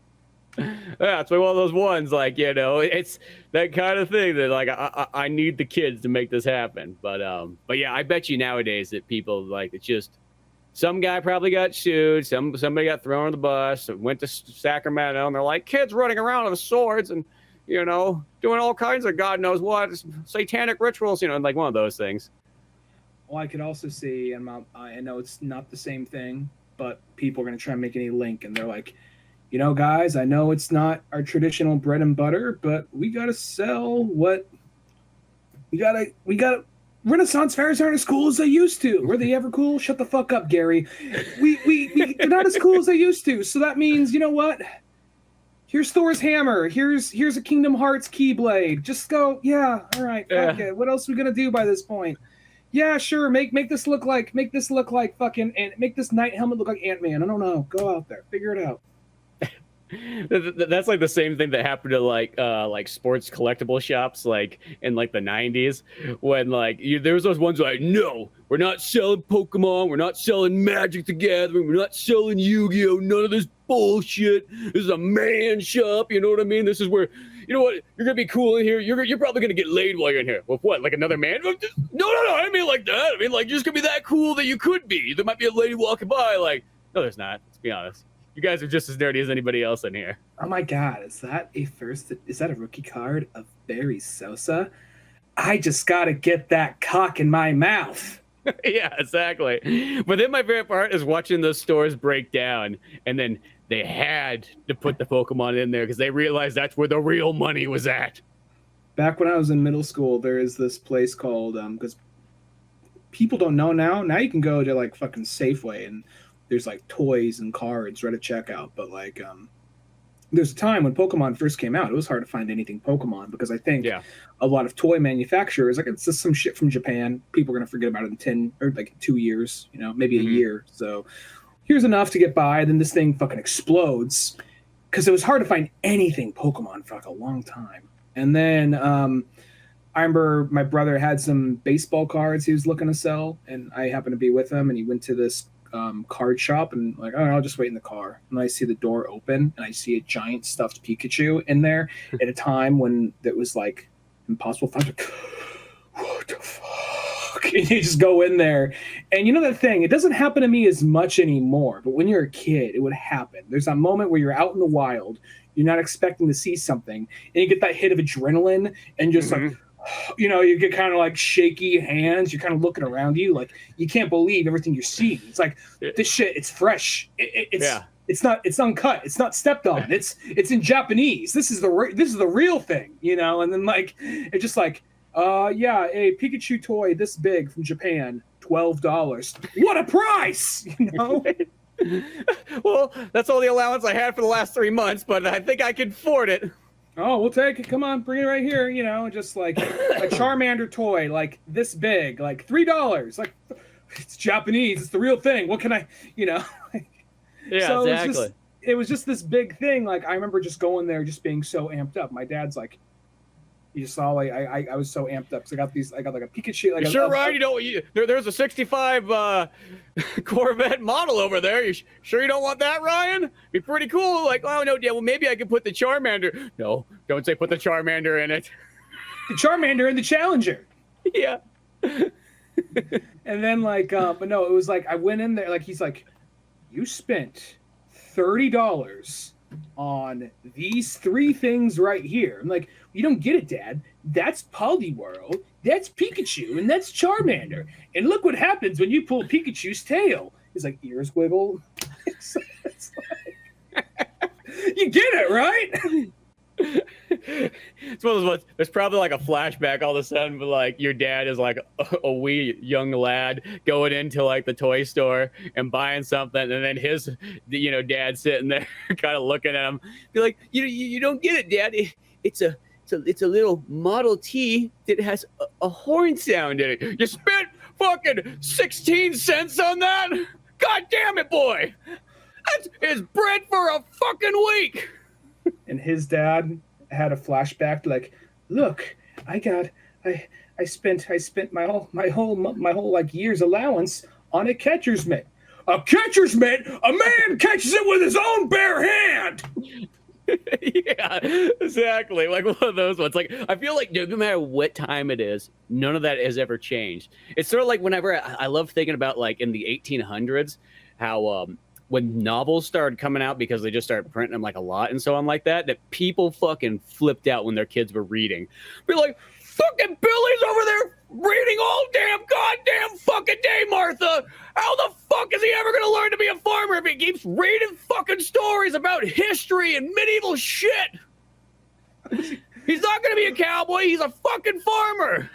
Yeah, it's like one of those ones, like, it's that kind of thing that like I need the kids to make this happen. But yeah, I bet you nowadays that people like it's just some guy probably got sued, somebody got thrown on the bus, went to Sacramento, and they're like kids running around with swords and doing all kinds of God knows what satanic rituals, like one of those things. Well, I could also see, and I know it's not the same thing, but people are going to try and make any link, and they're like, guys, I know it's not our traditional bread and butter, but we got to sell what we got to. Renaissance fairs aren't as cool as they used to. Were they ever cool? Shut the fuck up, Gary. They're not as cool as they used to. So that means, you know what? Here's Thor's hammer. Here's a Kingdom Hearts Keyblade. Just go, all right, fuck it. What else are we gonna do by this point? Yeah, sure. Make this look like fucking, and make this knight helmet look like Ant-Man. I don't know. Go out there, figure it out. That's like the same thing that happened to like sports collectible shops like in like the 90s when like there was those ones like, no, we're not selling Pokemon, we're not selling Magic the Gathering, we're not selling Yu-Gi-Oh, none of this bullshit. This is a man shop, you know what I mean? This is where, you know what, you're gonna be cool in here, you're probably gonna get laid while you're in here. With what, like another man? No, I didn't mean like that. I mean like you're just gonna be that cool that you could be. There might be a lady walking by, like, no, there's not. Let's be honest. You guys are just as dirty as anybody else in here. Oh my God, is that a rookie card of Barry Sosa? I just gotta get that cock in my mouth. Yeah, exactly. But then my favorite part is watching those stores break down, and then they had to put the Pokemon in there because they realized that's where the real money was at. Back when I was in middle school, there is this place called because people don't know now. Now you can go to like fucking Safeway and there's like toys and cards right at checkout. But like there's a time when Pokemon first came out, it was hard to find anything Pokemon because I think a lot of toy manufacturers, like it's just some shit from Japan. People are going to forget about it in 10 or like 2 years, you know, maybe a year. So here's enough to get by. Then this thing fucking explodes because it was hard to find anything Pokemon for like a long time. And then I remember my brother had some baseball cards he was looking to sell, and I happened to be with him, and he went to this card shop and like, oh, I'll just wait in the car. And I see the door open and I see a giant stuffed Pikachu in there at a time when it was like impossible to find. What the fuck? And you just go in there. And you know that thing, it doesn't happen to me as much anymore, but when you're a kid, it would happen. There's that moment where you're out in the wild, you're not expecting to see something, and you get that hit of adrenaline and just like, you know, you get kind of like shaky hands. You're kind of looking around you, like you can't believe everything you're seeing. It's like this shit. It's fresh. It's not. It's uncut. It's not stepped on. It's in Japanese. This is the real thing, you know. And then like it's just like, yeah, a Pikachu toy this big from Japan, $12. What a price, you know. Well, that's all the allowance I had for the last 3 months, but I think I can afford it. Oh, we'll take it. Come on, bring it right here. You know, just like a Charmander toy, like this big, like $3. Like it's Japanese. It's the real thing. What can I, you know? Yeah, so exactly. It was just this big thing. Like I remember just going there, just being so amped up. My dad's like, you saw, like I was so amped up because I got like a Pikachu. Like Ryan? There's a '65 Corvette model over there. You sure you don't want that, Ryan? Be pretty cool. Like, oh no, yeah, well maybe I could put the Charmander. No, don't say put the Charmander in it. The Charmander and the Challenger. Yeah. And then like, but no, it was like I went in there. Like he's like, you spent $30 on these 3 things right here. I'm like, you don't get it, Dad. That's Poliwhirl, that's Pikachu, and that's Charmander. And look what happens when you pull Pikachu's tail. He's like, ears wiggle. It's like, you get it, right? It's one of those ones. There's probably like a flashback all of a sudden, but like your dad is like a wee young lad going into like the toy store and buying something, and then his, you know, dad sitting there kind of looking at him, be like, you don't get it, Dad. It's a little Model T that has a horn sound in it. You spent fucking 16 cents on that? God damn it, boy! That is bread for a fucking week. And his dad had a flashback like, look, I spent my whole like year's allowance on a catcher's mitt. A catcher's mitt? A man catches it with his own bare hand. Yeah, exactly. Like one of those ones. Like I feel like no matter what time it is, none of that has ever changed. It's sort of like whenever I love thinking about like in the 1800s, how when novels started coming out because they just started printing them like a lot and so on like that people fucking flipped out when their kids were reading. Be like, fucking Billy's over there reading all damn goddamn fucking day, Martha. How the fuck is he ever going to learn to be a farmer if he keeps reading fucking stories about history and medieval shit? He's not going to be a cowboy. He's a fucking farmer.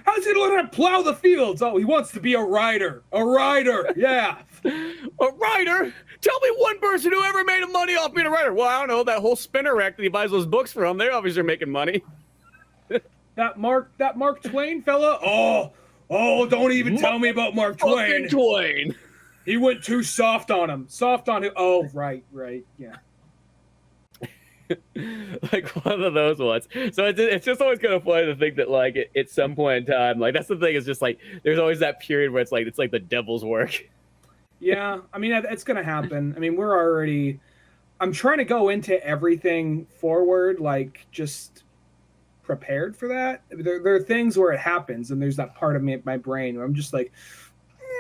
How's he going to learn how to plow the fields? Oh, he wants to be a rider. A rider, yeah. A writer? Tell me one person who ever made money off being a writer. Well, I don't know. That whole spinner rack that he buys those books from, they obviously are making money. That Mark Twain fella? Oh, don't even tell me about Mark Twain. Twain. He went too soft on him. Soft on him. Oh, right, yeah. Like one of those ones. So it's just always kind of funny to think that like at some point in time, like that's the thing, is just like there's always that period where it's like the devil's work. Yeah, I mean, it's going to happen. I mean, I'm trying to go into everything forward, like just prepared for that. There are things where it happens, and there's that part of my brain where I'm just like,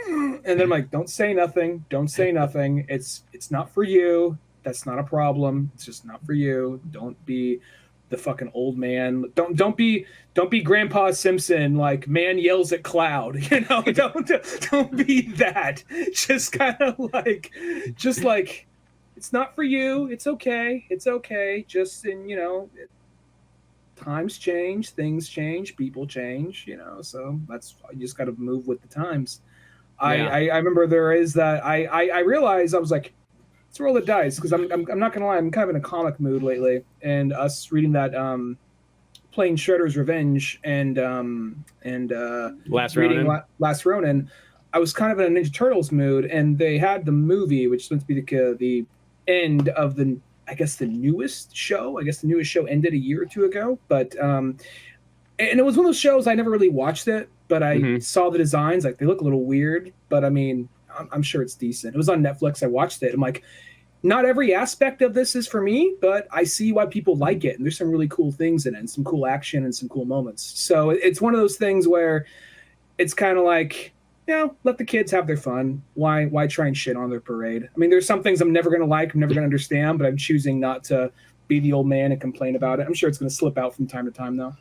and then I'm like, don't say nothing. Don't say nothing. It's not for you. That's not a problem. It's just not for you. Don't be the fucking old man. Don't be Grandpa Simpson. Like, man yells at cloud. You know, don't be that. Just kind of like, it's not for you. It's okay. It's okay. Just times change, things change, people change. You know, so you just got to move with the times. Yeah. I remember there is that I realized I was like, let's roll the dice, because I'm not gonna lie, I'm kind of in a comic mood lately, and us reading that playing Shredder's Revenge and Last reading Ronin. Last Ronin, I was kind of in a Ninja Turtles mood, and they had the movie, which is meant to be the end of the newest show. I guess the newest show ended a year or two ago, but and it was one of those shows I never really watched it, but I saw the designs, like they look a little weird, but I mean, I'm sure it's decent. It was on Netflix. I watched it. I'm like, not every aspect of this is for me, but I see why people like it. And there's some really cool things in it, and some cool action and some cool moments. So it's one of those things where it's kind of like, let the kids have their fun. Why try and shit on their parade? I mean, there's some things I'm never going to like, I'm never going to understand, but I'm choosing not to be the old man and complain about it. I'm sure it's going to slip out from time to time, though.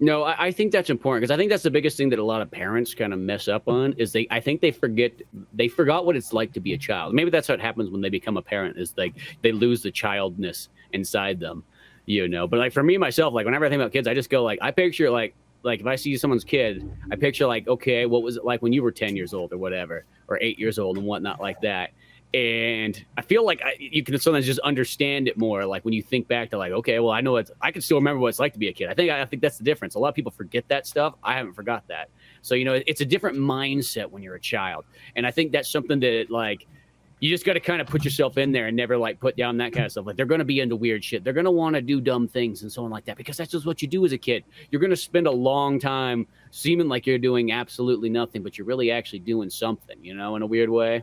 No, I think that's important, because I think that's the biggest thing that a lot of parents kind of mess up on is I think they forgot what it's like to be a child. Maybe that's what happens when they become a parent, is like they lose the childness inside them, But like for me myself, like whenever I think about kids, I just go like, I picture like if I see someone's kid, I picture like, okay, what was it like when you were 10 years old or whatever, or 8 years old and whatnot like that. And I feel like you can sometimes just understand it more. Like when you think back to like, okay, well, I can still remember what it's like to be a kid. I think that's the difference. A lot of people forget that stuff. I haven't forgot that. So, it's a different mindset when you're a child. And I think that's something that like, you just got to kind of put yourself in there and never like put down that kind of stuff. Like they're going to be into weird shit. They're going to want to do dumb things and so on like that, because that's just what you do as a kid. You're going to spend a long time seeming like you're doing absolutely nothing, but you're really actually doing something, in a weird way.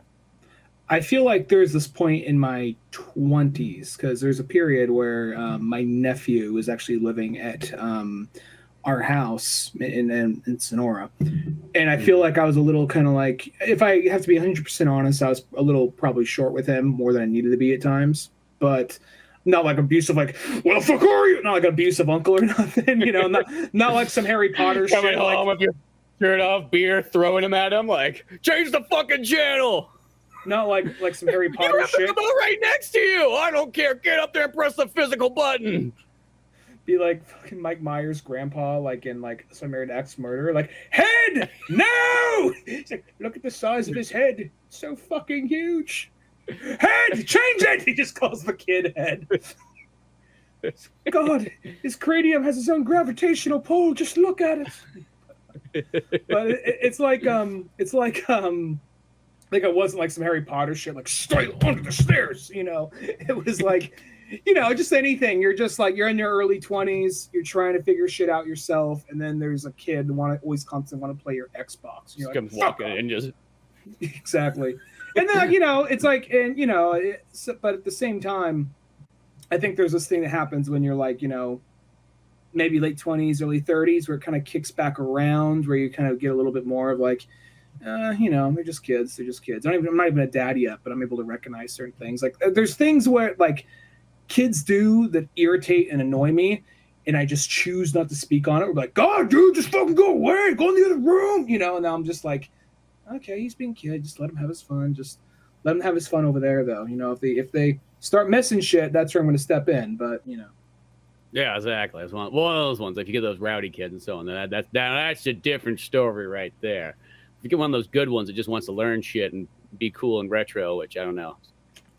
I feel like there's this point in my 20s, because there's a period where my nephew was actually living at our house in Sonora. And I feel like I was a little kind of like, if I have to be 100% honest, I was a little probably short with him, more than I needed to be at times. But not like abusive, like, what the fuck are you? Not like an abusive uncle or nothing, not like some Harry Potter shit. Coming home with your shirt off, beer, throwing him at him, like, change the fucking channel. Not like some Harry Potter shit. You're right next to you. I don't care. Get up there and press the physical button. Be like fucking Mike Myers' grandpa, like in like Some Married Ex Murder, like, head, no. He's like, look at the size of his head, it's so fucking huge. Head, change it. He just calls the kid head. God, his cranium has its own gravitational pull. Just look at it. But it's like it wasn't like some Harry Potter shit, like stay under the stairs, It was like, just anything. You're just like, you're in your early 20s, you're trying to figure shit out yourself, and then there's a kid who always constantly want to play your Xbox. Just comes walking and just exactly. And then it's like, but at the same time, I think there's this thing that happens when you're like, maybe late 20s, early 30s, where it kind of kicks back around, where you kind of get a little bit more of like, they're just kids. They're just kids. I'm not even a dad yet, but I'm able to recognize certain things. Like there's things where like kids do that irritate and annoy me, and I just choose not to speak on it. We're like, God, dude, just fucking go away. Go in the other room. And now I'm just like, okay, he's being a kid. Just let him have his fun. Just let him have his fun over there, though. If they start messing shit, that's where I'm going to step in. But Yeah, exactly. It's one of those ones. If you get those rowdy kids and so on, that's a different story right there. If you get one of those good ones that just wants to learn shit and be cool and retro, which I don't know,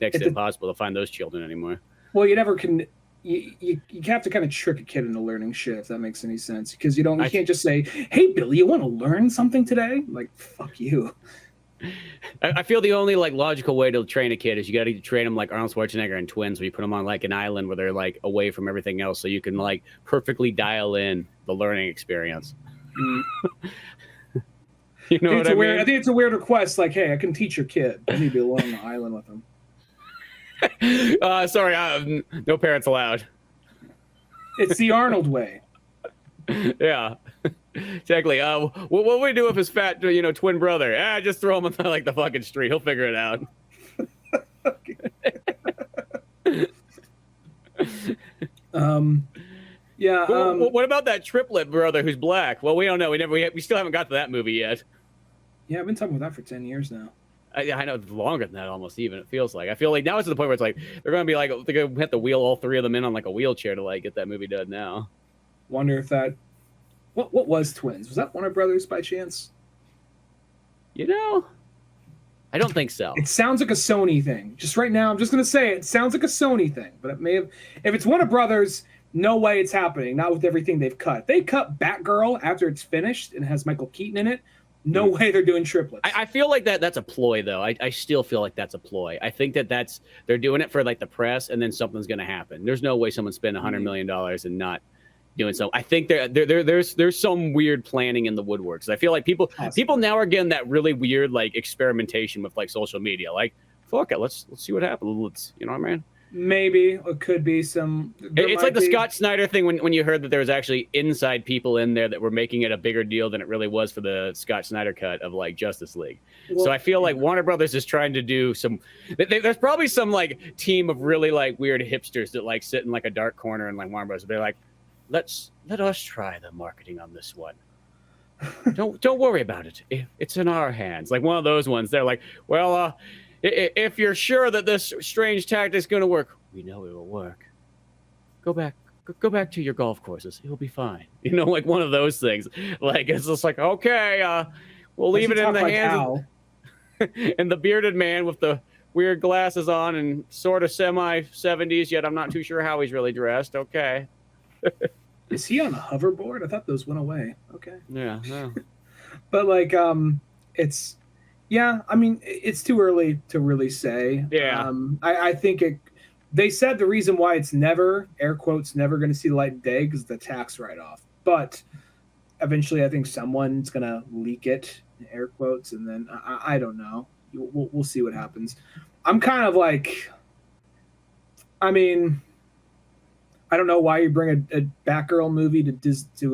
next to impossible to find those children anymore. Well, you never can. You have to kind of trick a kid into learning shit, if that makes any sense, because you can't just say, "Hey, Billy, you want to learn something today?" Like, fuck you. I feel the only like logical way to train a kid is you got to train them like Arnold Schwarzenegger and Twins, where you put them on like an island where they're like away from everything else, so you can like perfectly dial in the learning experience. You know what I mean? I think it's a weird request. Like, hey, I can teach your kid. I need to be alone on the island with him. Sorry, no parents allowed. It's the Arnold way. Yeah, exactly. What would we do with his fat, twin brother? Just throw him on like the fucking street. He'll figure it out. Yeah. What about that triplet brother who's black? Well, we don't know. We still haven't got to that movie yet. Yeah, I've been talking about that for 10 years now. I know, longer than that almost. Even it feels like. I feel like now it's to the point where it's like they're gonna be like they're gonna have to wheel all three of them in on like a wheelchair to like get that movie done now. Wonder if that. What was Twins? Was that Warner Brothers by chance? I don't think so. It sounds like a Sony thing. Just right now, I'm just gonna say it sounds like a Sony thing, but it may have. If it's Warner Brothers, no way it's happening. Not with everything they've cut. They cut Batgirl after it's finished and has Michael Keaton in it. No way they're doing triplets. I feel like that's a ploy, though. I still feel like that's a ploy. I think they're doing it for like the press, and then something's going to happen. There's no way someone spent $100 million and not doing so. I think there's some weird planning in the woodworks. I feel like people now are getting that really weird like experimentation with like social media. Like, fuck it, let's see what happens. You know what I mean? Maybe it could be some. It's like the Scott Snyder thing when you heard that there was actually inside people in there that were making it a bigger deal than it really was for the Scott Snyder cut of like Justice League. Well, so I feel like Warner Brothers is trying to do some. There's probably some like team of really like weird hipsters that like sit in like a dark corner and like Warner Brothers. They're like, let us try the marketing on this one. Don't worry about it. It's in our hands. Like one of those ones. They're like, well, if you're sure that this strange tactic is going to work, we know it will work. Go back to your golf courses. It'll be fine. Like one of those things. Like it's just like, okay, we'll leave it in the hands of, and the bearded man with the weird glasses on and sort of semi-70s, yet I'm not too sure how he's really dressed. Okay. Is he on a hoverboard? I thought those went away. Okay. Yeah. No. But like, it's. Yeah, I mean, it's too early to really say. Yeah. I think they said the reason why it's never, air quotes, never going to see the light of day because the tax write-off. But eventually I think someone's going to leak it, air quotes, and then I don't know. We'll see what happens. I'm kind of like, I mean, I don't know why you bring a Batgirl movie to Disney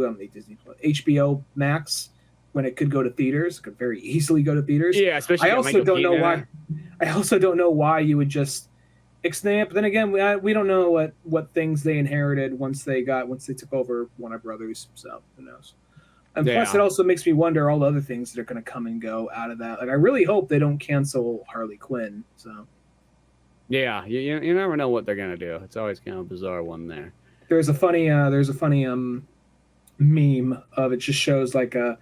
HBO Max when it could go to theaters. It could very easily go to theaters. Yeah, especially. I also don't know why you would just extend. But then again, we don't know what things they inherited once they took over Warner Brothers. So who knows? And plus, it also makes me wonder all the other things that are going to come and go out of that. Like, I really hope they don't cancel Harley Quinn. So. Yeah, you never know what they're gonna do. It's always kind of a bizarre one there. There's a funny meme of it. Just shows like a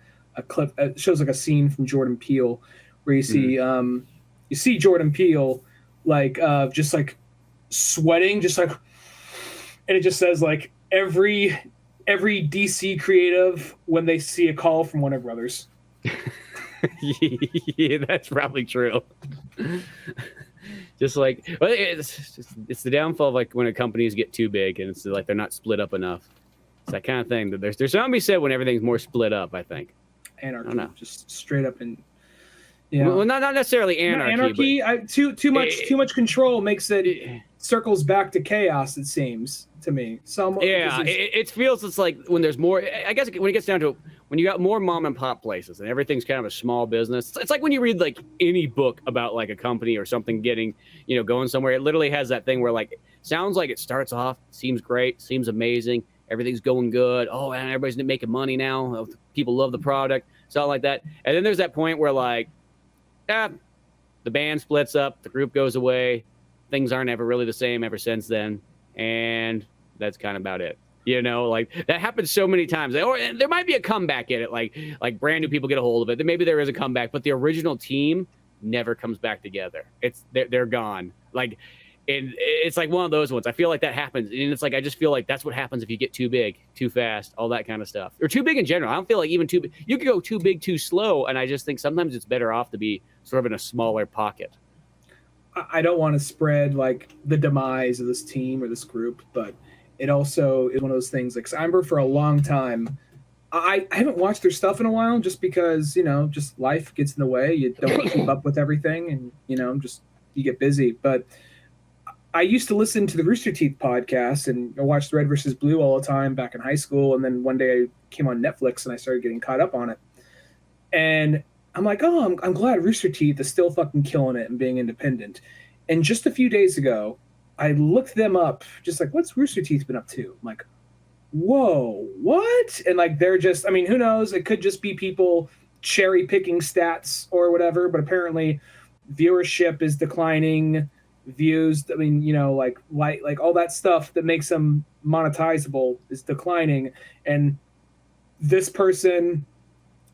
clip. It shows like a scene from Jordan Peele where you see Jordan Peele like just like sweating, just like, and it just says like every DC creative when they see a call from Warner Brothers. Yeah, that's probably true. Just like, well, it's the downfall of like when companies get too big and it's like they're not split up enough. It's that kind of thing. That there's something to be said when everything's more split up. I think anarchy, just straight up and yeah. Well, not necessarily anarchy. Too much control makes it circles back to chaos. It seems to me. It feels it's like when there's more. I guess when it gets down to when you got more mom and pop places and everything's kind of a small business. It's like when you read like any book about like a company or something getting going somewhere. It literally has that thing where like sounds like it starts off, seems great, seems amazing, everything's going good. Oh, and everybody's making money now. People love the product, something like that. And then there's that point where like, the band splits up, the group goes away, things aren't ever really the same ever since then, and that's kind of about it. Like that happens so many times. Or there might be a comeback in it, like brand new people get a hold of it. Then maybe there is a comeback, but the original team never comes back together. They're gone. Like, and it's like one of those ones. I feel like that happens, and it's like I just feel like that's what happens if you get too big, too fast, all that kind of stuff, or too big in general. I don't feel like even too big. You could go too big, too slow, and I just think sometimes it's better off to be sort of in a smaller pocket. I don't want to spread like the demise of this team or this group, but it also is one of those things. Like, I remember for a long time, I haven't watched their stuff in a while just because, just life gets in the way. You don't keep up with everything and, just you get busy. But I used to listen to the Rooster Teeth podcast and I watched Red versus Blue all the time back in high school. And then one day I came on Netflix and I started getting caught up on it. And I'm like, oh, I'm glad Rooster Teeth is still fucking killing it and being independent. And just a few days ago, I looked them up, just like, what's Rooster Teeth been up to? I'm like, whoa, what? And like, they're just, who knows? It could just be people cherry picking stats or whatever, but apparently viewership is declining, views, like all that stuff that makes them monetizable is declining. And this person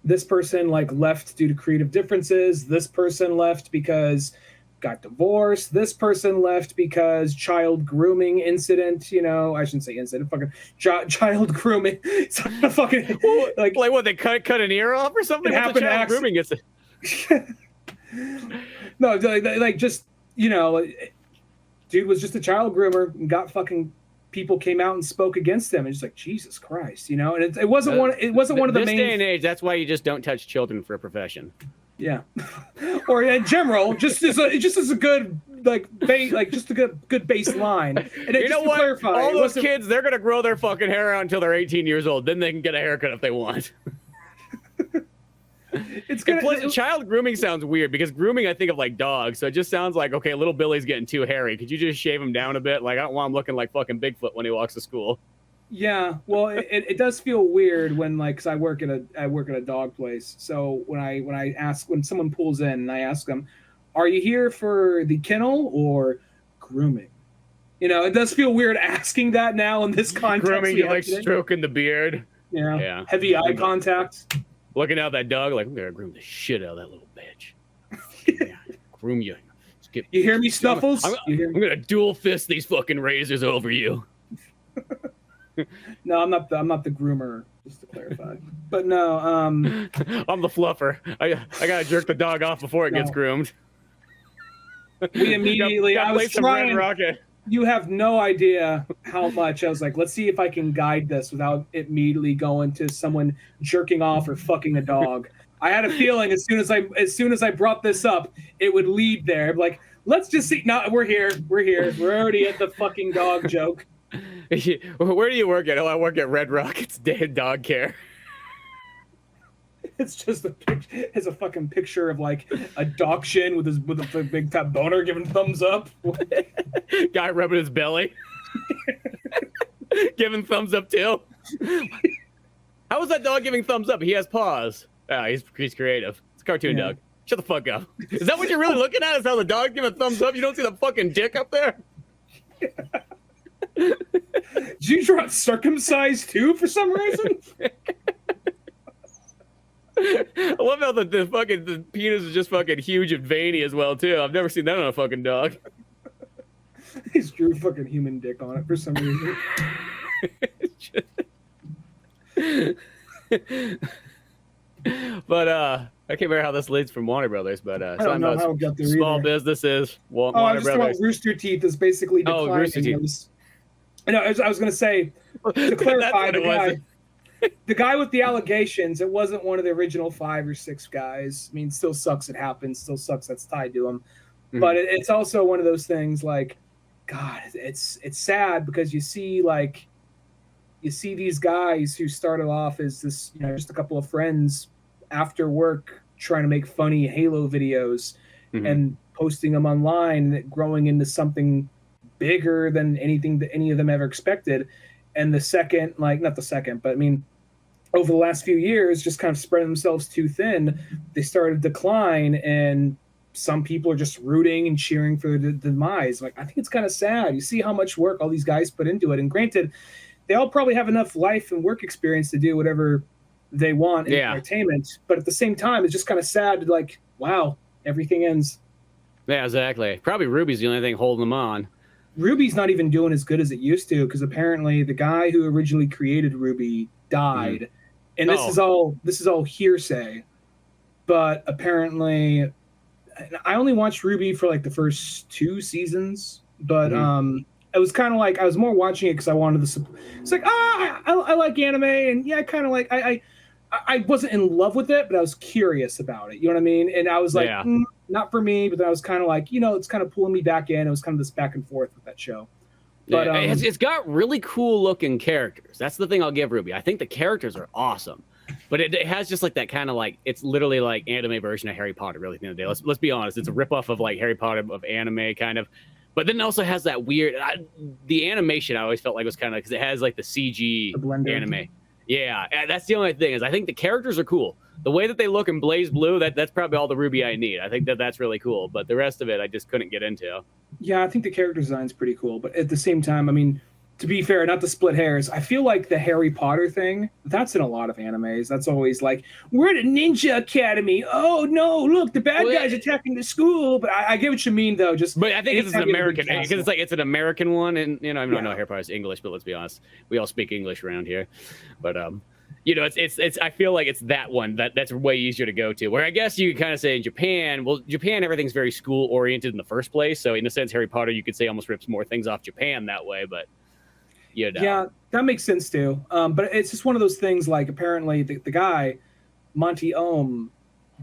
like left due to creative differences. This person left because got divorced. This person left because child grooming incident. I shouldn't say incident. Fucking child grooming. It's a fucking like what? They cut an ear off or something? It happened. Child grooming is no, like just dude was just a child groomer and got fucking. People came out and spoke against them, and it's like Jesus Christ, and it wasn't one. It wasn't one of the main. This day and age, that's why you just don't touch children for a profession. Yeah, or in general, just as a good just a good baseline. And you know what? Clarify, all those kids, they're gonna grow their fucking hair out until they're 18 years old. Then they can get a haircut if they want. Child grooming sounds weird because grooming, I think of like dogs, so it just sounds like, okay, little Billy's getting too hairy. Could you just shave him down a bit? Like, I don't want him looking like fucking Bigfoot when he walks to school. Yeah, well, it does feel weird when because I work at a dog place. So when someone pulls in and I ask them, "Are you here for the kennel or grooming?" It does feel weird asking that now in this context. Grooming, you like stroking the beard. Yeah. Heavy eye contact. Looking out that dog like, I'm gonna groom the shit out of that little bitch. Yeah, groom you. You hear me, Snuffles? I'm gonna dual fist these fucking razors over you. No, I'm not the groomer, just to clarify. But no, I'm the fluffer. I gotta jerk the dog off before it gets groomed. We immediately I was trying. Red Rocket. You have no idea how much I was like, let's see if I can guide this without immediately going to someone jerking off or fucking a dog. I had a feeling as soon as I brought this up, it would lead there. Like, let's just see. No, we're here. We're already at the fucking dog joke. Where do you work at? Oh, I work at Red Rocket's dog care. It's just it's a fucking picture of like a dachshund with a big fat boner giving thumbs up. Guy rubbing his belly. Giving thumbs up too. How is that dog giving thumbs up? He has paws. He's creative. It's a cartoon dog. Shut the fuck up. Is that what you're really looking at? Is how the dog giving a thumbs up? You don't see the fucking dick up there? Did you draw it circumcised too for some reason? I love how the penis is just fucking huge and veiny as well too. I've never seen that on a fucking dog. He's drew fucking human dick on it for some reason. But I can't remember how this leads from Warner Brothers, but I don't know how it got there small either. Businesses. Warner Brothers. Rooster Teeth is basically declining. Rooster Teeth. I was going to say, to clarify, the guy with the allegations, it wasn't one of the original 5 or 6 guys. I mean, still sucks it happens. Still sucks that's tied to him. Mm-hmm. But it's also one of those things like, God, it's sad because you see these guys who started off as this, just a couple of friends after work trying to make funny Halo videos and posting them online, growing into something bigger than anything that any of them ever expected. And not the second, but I mean, over the last few years, just kind of spreading themselves too thin, they started to decline, and some people are just rooting and cheering for the demise. Like, I think it's kind of sad. You see how much work all these guys put into it. And granted, they all probably have enough life and work experience to do whatever they want in entertainment. But at the same time, it's just kind of sad to like, wow, everything ends. Yeah, exactly. Probably Ruby's the only thing holding them on. Ruby's not even doing as good as it used to, because apparently the guy who originally created Ruby died. And this is all hearsay. But apparently I only watched Ruby for like the first 2 seasons, but Mhm. it was kind of like I was more watching it because I wanted to. It's like I like anime, and yeah, kind of like I wasn't in love with it, but I was curious about it. You know what I mean? And I was like, Yeah. not for me. But then I was kind of like, it's kind of pulling me back in. It was kind of this back and forth with that show. Yeah, But it's got really cool looking characters. That's the thing I'll give Ruby. I think the characters are awesome, but it has just like that kind of like it's literally like anime version of Harry Potter. Really, at the end of the day, let's be honest. It's a ripoff of like Harry Potter of anime kind of, but then it also has that weird. The animation I always felt like was kind of because it has like the CG the blender anime. Yeah, and that's the only thing is I think the characters are cool. The way that they look in Blaze Blue, that's probably all the Ruby I need. I think that's really cool, but the rest of it I just couldn't get into. Yeah, I think the character design's pretty cool, but at the same time, I mean, to be fair, not to split hairs, I feel like the Harry Potter thing, that's in a lot of animes. That's always like, we're at a ninja academy. Oh no, look, the bad guy's attacking the school. But I get what you mean, though. But I think it's an American because castle. it's an American one, and I don't know Harry Potter's English, but let's be honest, we all speak English around here. But it's I feel like it's that one that's way easier to go to. Where I guess you could kind of say in Japan, well, Japan everything's very school oriented in the first place, so in a sense, Harry Potter you could say almost rips more things off Japan that way. But yeah, that makes sense too. But it's just one of those things. Like apparently the guy Monty Ohm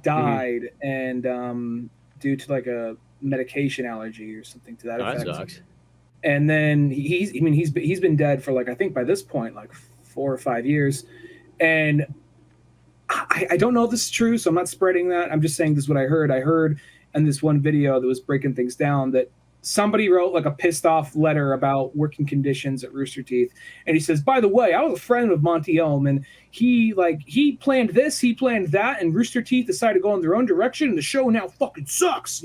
died, and due to like a medication allergy or something to that effect. That sucks. And then he's been dead for like I think by this point like 4 or 5 years, and I don't know if this is true, so I'm not spreading that. I'm just saying this is what I heard. I heard in this one video that was breaking things down that somebody wrote like a pissed off letter about working conditions at Rooster Teeth, and he says, by the way, I was a friend of Monty Ohm, and he planned this, he planned that, and Rooster Teeth decided to go in their own direction, and the show now fucking sucks,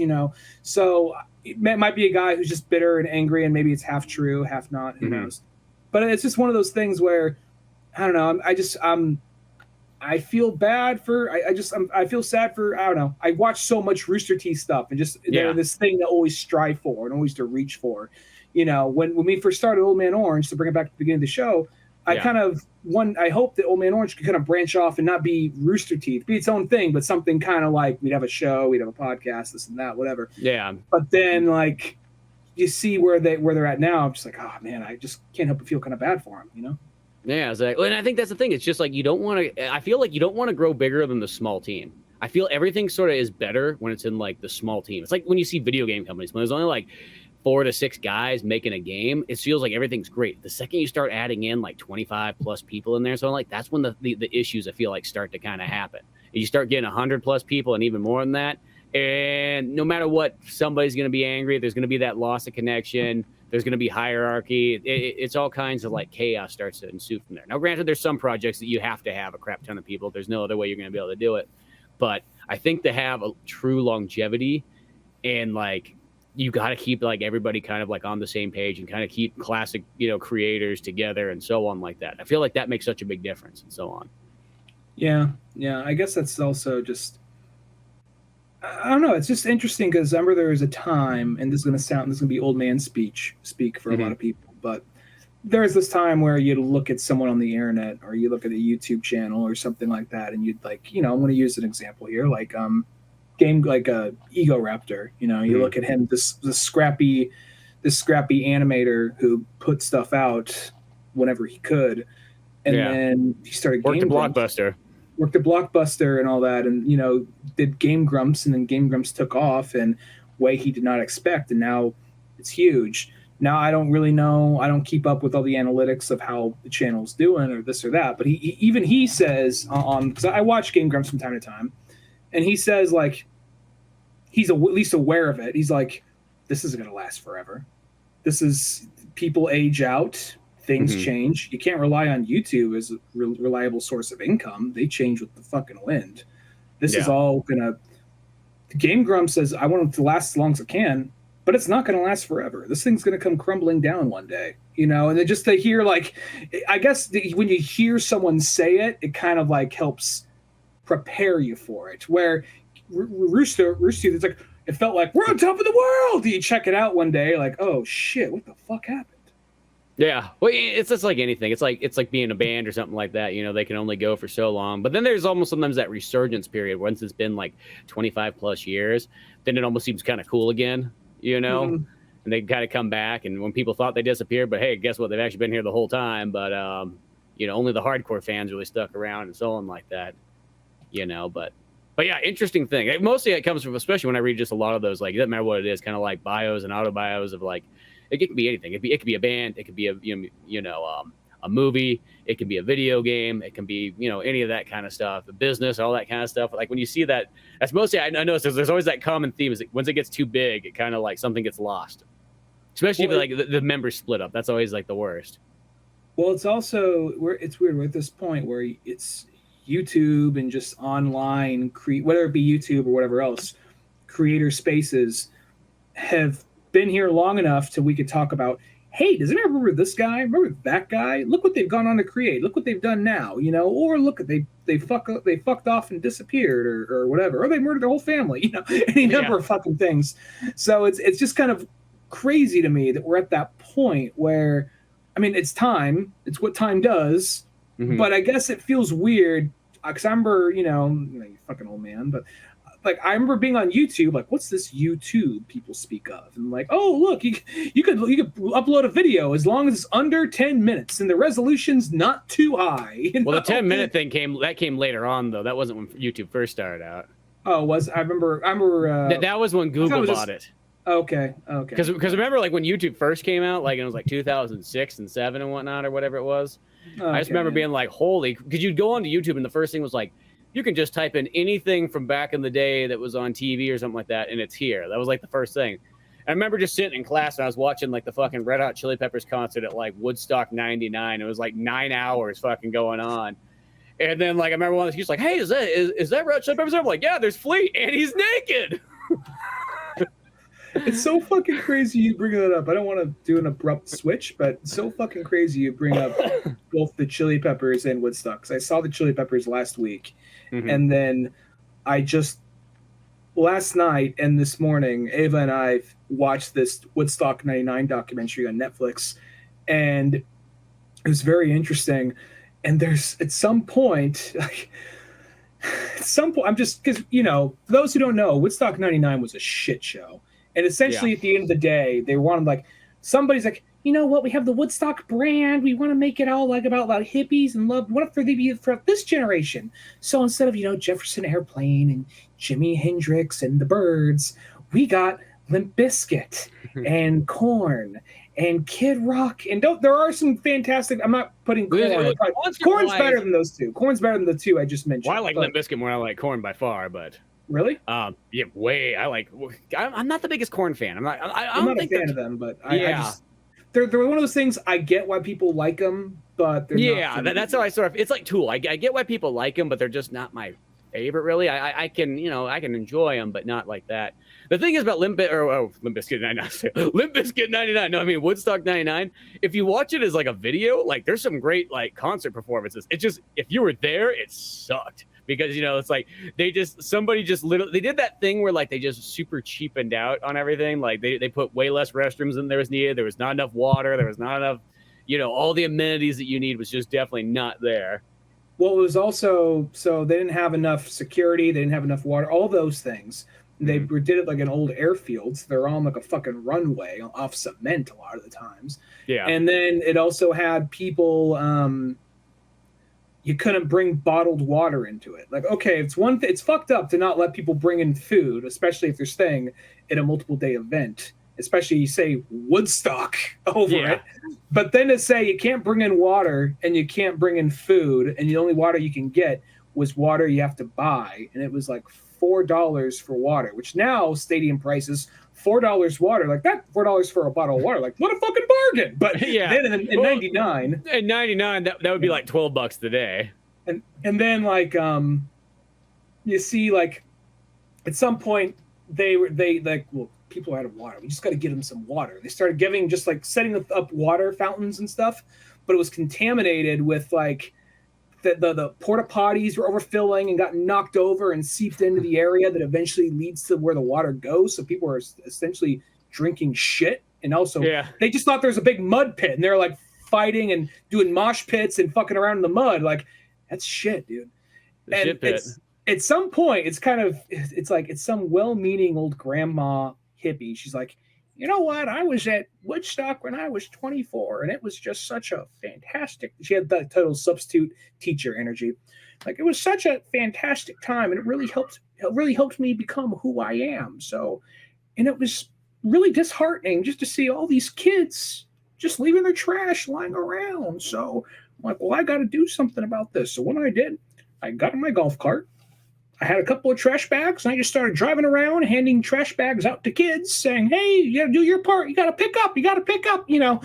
So it might be a guy who's just bitter and angry, and maybe it's half true, half not, who knows. But it's just one of those things where I don't know. I feel bad for. I feel sad for. I don't know. I watch so much Rooster Teeth stuff, and they're this thing to always strive for and always to reach for. When we first started Old Man Orange, to bring it back to the beginning of the show, I hope that Old Man Orange could kind of branch off and not be Rooster Teeth, be its own thing, but something kind of like we'd have a show, we'd have a podcast, this and that, whatever. Yeah. But then like you see where they're at now, I'm just like, oh man, I just can't help but feel kind of bad for them, Yeah, exactly. And I think that's the thing. It's just like you don't want to. I feel like you don't want to grow bigger than the small team. I feel everything sort of is better when it's in like the small team. It's like when you see video game companies when there's only like 4 to 6 guys making a game. It feels like everything's great. The second you start adding in like 25 plus people in there, so like that's when the issues I feel like start to kind of happen. You start getting 100 plus people and even more than that, and no matter what, somebody's going to be angry. There's going to be that loss of connection. There's going to be hierarchy. It's all kinds of like chaos starts to ensue from there. Now, granted, there's some projects that you have to have a crap ton of people. There's no other way you're going to be able to do it. But I think to have a true longevity and like you got to keep like everybody kind of like on the same page and kind of keep classic, creators together and so on like that. I feel like that makes such a big difference and so on. Yeah. I guess that's also just. I don't know. It's just interesting because I remember there was a time, and this is going to be old man speak for a lot of people, but there's this time where you'd look at someone on the internet or you look at a YouTube channel or something like that, and you'd like, I'm going to use an example here, like game like Ego Raptor. You look at him, this scrappy animator who put stuff out whenever he could, and then he started worked at Blockbuster and all that, and did Game Grumps, and then Game Grumps took off in way he did not expect, and now it's huge. Now I don't really know. I don't keep up with all the analytics of how the channel's doing or this or that. But he says because I watch Game Grumps from time to time, and he says like he's at least aware of it. He's like, this isn't going to last forever. This is people age out. Things change. You can't rely on YouTube as a reliable source of income. They change with the fucking wind. This is all gonna. Game Grumps says, I want it to last as long as it can, but it's not gonna last forever. This thing's gonna come crumbling down one day, And then just to hear like, I guess when you hear someone say it, it kind of like helps prepare you for it. Where Rooster, it's like it felt like we're on top of the world. You check it out one day, like, oh shit, what the fuck happened? Yeah, well, it's just like anything. It's like being a band or something like that. You know, they can only go for so long. But then there's almost sometimes that resurgence period. Once it's been like 25 plus years, then it almost seems kind of cool again. You know, and they kind of come back. And when people thought they disappeared, but hey, guess what? They've actually been here the whole time. But you know, only the hardcore fans really stuck around and so on like that. You know, but yeah, interesting thing. Mostly it comes from, especially when I read just a lot of those, like, it doesn't matter what it is, kind of like bios and autobios of like. It could be anything. It could be a band. It could be a movie. It can be a video game. It can be, you know, any of that kind of stuff, a business, all that kind of stuff. Like when you see that, that's mostly, I notice there's always that common theme is that once it gets too big, it kind of like something gets lost, especially if like the members split up. That's always like the worst. Well, it's also it's weird. We're at this point where it's YouTube and just online whether it be YouTube or whatever else, creator spaces have been here long enough till we could talk about, hey, does anyone remember this guy? Remember that guy? Look what they've gone on to create. Look what they've done now, you know, or look at they fucked off and disappeared or whatever, or they murdered their whole family, you know, any number of fucking things. So it's just kind of crazy to me that we're at that point where, I mean, it's time. It's what time does. But I guess it feels weird because I remember, you know, you fucking old man, but like I remember being on YouTube, like, what's this YouTube people speak of? And like, oh look, you could upload a video as long as it's under 10 minutes and the resolution's not too high. You know? Well, the 10-minute thing came later on though. That wasn't when YouTube first started out. Oh, I remember that was when Google bought it. Okay. Because remember, like when YouTube first came out, like it was like 2006 and 7 and whatnot or whatever it was. I just remember being like, holy, because you'd go onto YouTube and the first thing was like, you can just type in anything from back in the day that was on TV or something like that, and it's here. That was like the first thing. I remember just sitting in class and I was watching like the fucking Red Hot Chili Peppers concert at like Woodstock 99. It was like 9 hours fucking going on. And then like I remember one of the kids like, hey, is that Red Hot Chili Peppers? I'm like, yeah, there's Flea and he's naked. It's so fucking crazy you bring that up. I don't want to do an abrupt switch, but it's so fucking crazy you bring up both the Chili Peppers and Woodstock. Because I saw the Chili Peppers last week, and then I just last night and this morning, Ava and I watched this Woodstock 99 documentary on Netflix, and it was very interesting. And there's at some point, I'm just because for those who don't know, Woodstock 99 was a shit show. And essentially, at the end of the day, they wanted like somebody's like, you know what? We have the Woodstock brand. We want to make it all like about hippies and love. What if they be for this generation? So instead of Jefferson Airplane and Jimi Hendrix and the Byrds, we got Limp Bizkit and Korn and Kid Rock. And there are some fantastic. I'm not putting Korn. Korn's better than those two. Korn's better than the two I just mentioned. Well, I like Limp Bizkit more than I like Korn by far, but. Really? Yeah, way. I'm not the biggest Korn fan. I'm not a fan of them, but they're one of those things. I get why people like them, but they're not. That's how I sort of. It's like Tool. I get why people like them, but they're just not my favorite. Really, I can enjoy them, but not like that. The thing is about Limp Bizkit 99. Limp Bizkit 99. No, I mean Woodstock 99. If you watch it as like a video, like there's some great like concert performances. It's just if you were there, it sucked. Because it's like somebody literally they did that thing where like they just super cheapened out on everything. Like they put way less restrooms than there was needed. There was not enough water. There was not enough, all the amenities that you need was just definitely not there. Well, it was also so they didn't have enough security. They didn't have enough water. All those things. They did it like an old airfield. So they're on like a fucking runway off cement a lot of the times. Yeah. And then it also had people. You couldn't bring bottled water into it. Like, okay, it's fucked up to not let people bring in food, especially if they're staying at a multiple day event, especially you say Woodstock over it. But then to say you can't bring in water and you can't bring in food and the only water you can get was water you have to buy. And it was like $4 for water, which now stadium prices $4 water, like that $4 for a bottle of water, like what a fucking bargain. But then in 99, in 99 that would be like $12 today. And then like you see like at some point they like, well, people are out of water, we just got to give them some water. They started giving just like setting up water fountains and stuff, but it was contaminated with like the porta potties were overfilling and got knocked over and seeped into the area that eventually leads to where the water goes. So people are essentially drinking shit. And also they just thought there's a big mud pit and they're like, fighting and doing mosh pits and fucking around in the mud. Like, that's shit, dude. The And shit pit. it's at some point, it's like it's some well-meaning old grandma hippie. She's like, you know what? I was at Woodstock when I was 24, and it was just such a fantastic. She had that total substitute teacher energy. Like, it was such a fantastic time, and it really helped me become who I am. So, and it was really disheartening just to see all these kids just leaving their trash lying around. So I'm like, well, I got to do something about this. So what I did, I got in my golf cart. I had a couple of trash bags, and I just started driving around, handing trash bags out to kids, saying, hey, you got to do your part. You got to pick up, you know.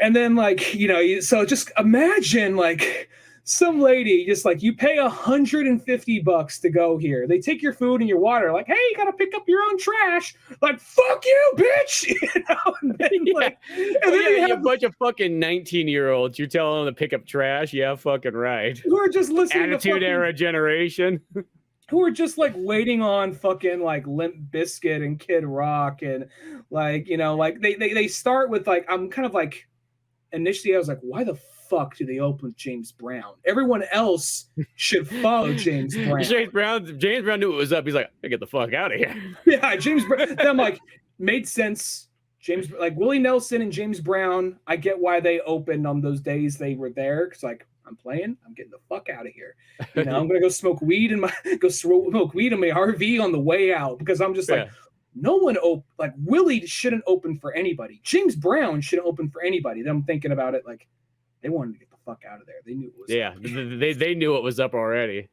And then, like, you know, so just imagine, like, some lady just like, you pay $150 to go here. They take your food and your water, like, hey, you got to pick up your own trash. Like, fuck you, bitch. You know? And then, like, and then you have a bunch of fucking 19-year-olds. You're telling them to pick up trash? Yeah, fucking right. Who are just listening Attitude Era generation. Who are just like waiting on fucking like Limp Bizkit and Kid Rock, and like, you know, like they start with like, I'm kind of like, initially I was like, why the fuck do they open with James Brown? Everyone else should follow James Brown. James Brown knew it was up. He's like, I get the fuck out of here. Yeah, James Brown. Then I'm like, made sense. James, like Willie Nelson and James Brown, I get why they opened on those days they were there. Because like, I'm getting the fuck out of here. You know, I'm gonna go smoke weed in my RV on the way out, because I'm just like, no one like Willie shouldn't open for anybody. James Brown shouldn't open for anybody. Then I'm thinking about it, like, they wanted to get the fuck out of there. They knew it was they knew it was up already.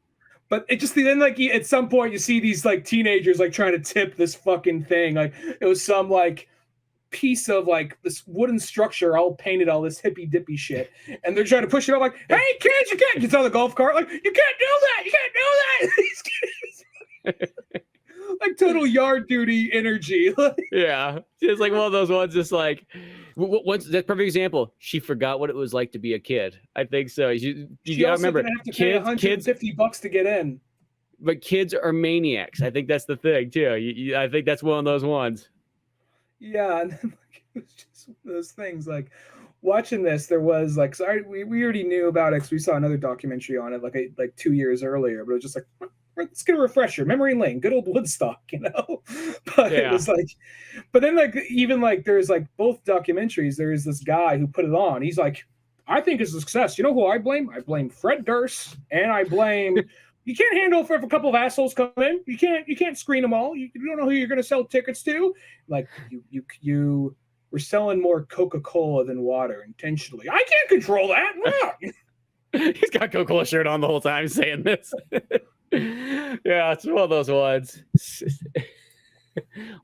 But it just then, like, at some point you see these like teenagers like trying to tip this fucking thing. Like, it was some like piece of like this wooden structure all painted all this hippy dippy shit, and they're trying to push it up like, hey kids, you can't get on the golf cart, like, you can't do that. These kids like total yard duty energy. Yeah, it's like one of those ones. Just like, what's that perfect example? She forgot what it was like to be a kid. I think so. You gotta remember, have to pay $150 to get in. But kids are maniacs. I think that's the thing too. I think that's one of those ones. Yeah, and then, like, it was just one of those things. Like, watching this, there was like, so we already knew about it because we saw another documentary on it like 2 years earlier, but it was just like, let's get a refresher, memory lane, good old Woodstock, you know. But it was like, but then like, even like, there's like both documentaries, there is this guy who put it on. He's like, I think it's a success. You know who I blame? I blame Fred Durst, and I blame. You can't handle if a couple of assholes come in. You can't screen them all. You don't know who you're going to sell tickets to. Like, you were selling more Coca-Cola than water intentionally. I can't control that. No. He's got Coca-Cola shirt on the whole time saying this. Yeah, it's one of those ones.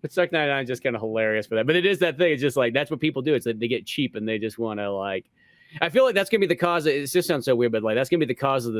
Woodstock 99 is just kind of hilarious for that. But it is that thing. It's just like, that's what people do. It's that they get cheap and they just want to like. I feel like that's going to be the cause. It just sounds so weird, but like that's going to be the cause of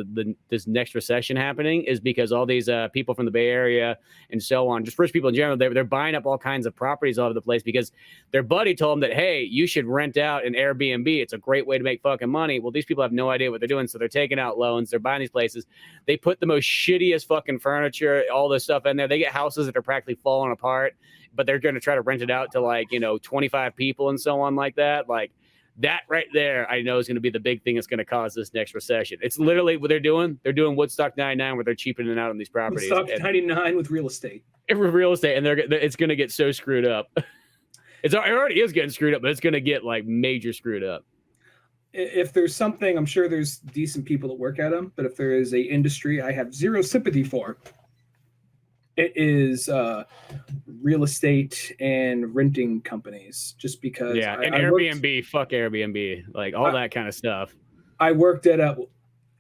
this next recession happening, is because all these people from the Bay Area and so on, just rich people in general, they're buying up all kinds of properties all over the place because their buddy told them that, hey, you should rent out an Airbnb. It's a great way to make fucking money. Well, these people have no idea what they're doing, so they're taking out loans. They're buying these places. They put the most shittiest fucking furniture, all this stuff in there. They get houses that are practically falling apart, but they're going to try to rent it out to like, 25 people and so on like that. Like, that right there, I know, is going to be the big thing that's going to cause this next recession. It's literally what they're doing. They're doing Woodstock 99, where they're cheapening out on these properties. Woodstock 99 with real estate. With real estate, and it's going to get so screwed up. It already is getting screwed up, but it's going to get like major screwed up. If there's something, I'm sure there's decent people that work at them, but if there is a industry I have zero sympathy for, it is real estate and renting companies, just because. Yeah, and Airbnb, fuck Airbnb, like all that kind of stuff. I worked at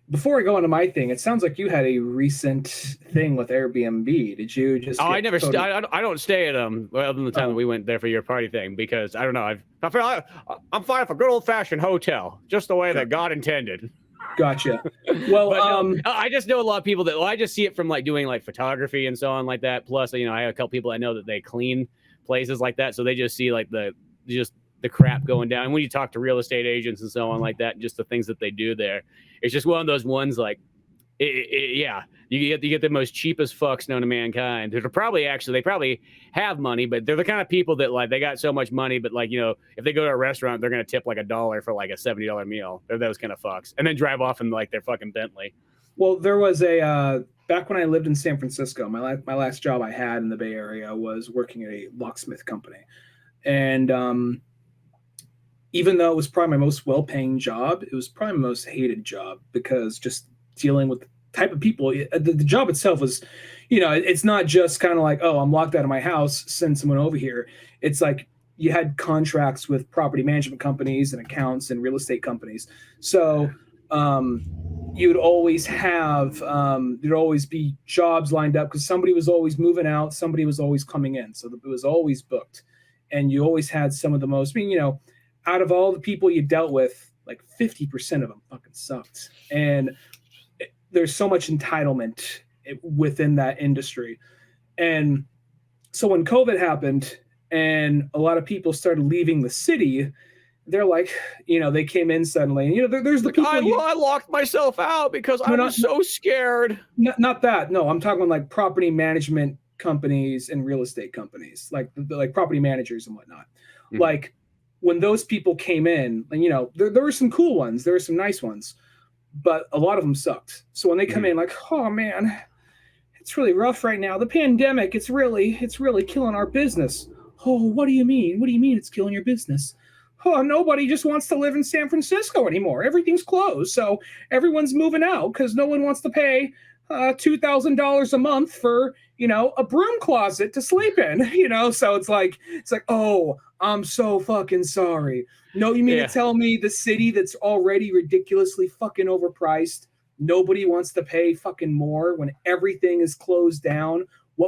before I go into my thing, it sounds like you had a recent thing with Airbnb. Did you just? Oh, I never. I don't stay at them. Well, other than the time that we went there for your party thing, because I don't know. I'm fine for a good old fashioned hotel, just the way that God intended. Gotcha. Well, no, I just know a lot of people that. Well, I just see it from like doing like photography and so on like that. Plus, I have a couple people I know that they clean places like that, so they just see like the crap going down. And when you talk to real estate agents and so on like that, just the things that they do there, it's just one of those ones like, Yeah, you get the most cheapest fucks known to mankind. They're probably they probably have money, but they're the kind of people that like they got so much money, but like if they go to a restaurant, they're gonna tip like $1 for like a $70 meal. They're those kind of fucks, and then drive off in like their fucking Bentley. Well, there was a back when I lived in San Francisco. My last job I had in the Bay Area was working at a locksmith company, and even though it was probably my most well-paying job, it was probably my most hated job because just dealing with the type of people. The job itself was, it's not just kind of like, oh, I'm locked out of my house, send someone over here. It's like you had contracts with property management companies and accounts and real estate companies. So you'd always have, there'd always be jobs lined up because somebody was always moving out, somebody was always coming in. So it was always booked. And you always had some of the most, out of all the people you dealt with, like 50% of them fucking sucked. And there's so much entitlement within that industry. And so when COVID happened and a lot of people started leaving the city, they're like, they came in suddenly. There's the like, people. I locked myself out because I was so scared. Not that. No, I'm talking like property management companies and real estate companies, like property managers and whatnot. Mm-hmm. Like when those people came in, and there were some cool ones, there were some nice ones, but a lot of them sucked. So when they come in, like, oh man, it's really rough right now. The pandemic, it's really killing our business. Oh, what do you mean? What do you mean it's killing your business? Oh, nobody just wants to live in San Francisco anymore. Everything's closed, so everyone's moving out because no one wants to pay $2,000 a month for a broom closet to sleep in. So it's like, oh, I'm so fucking sorry. No, you mean to tell me the city that's already ridiculously fucking overpriced, nobody wants to pay fucking more when everything is closed down?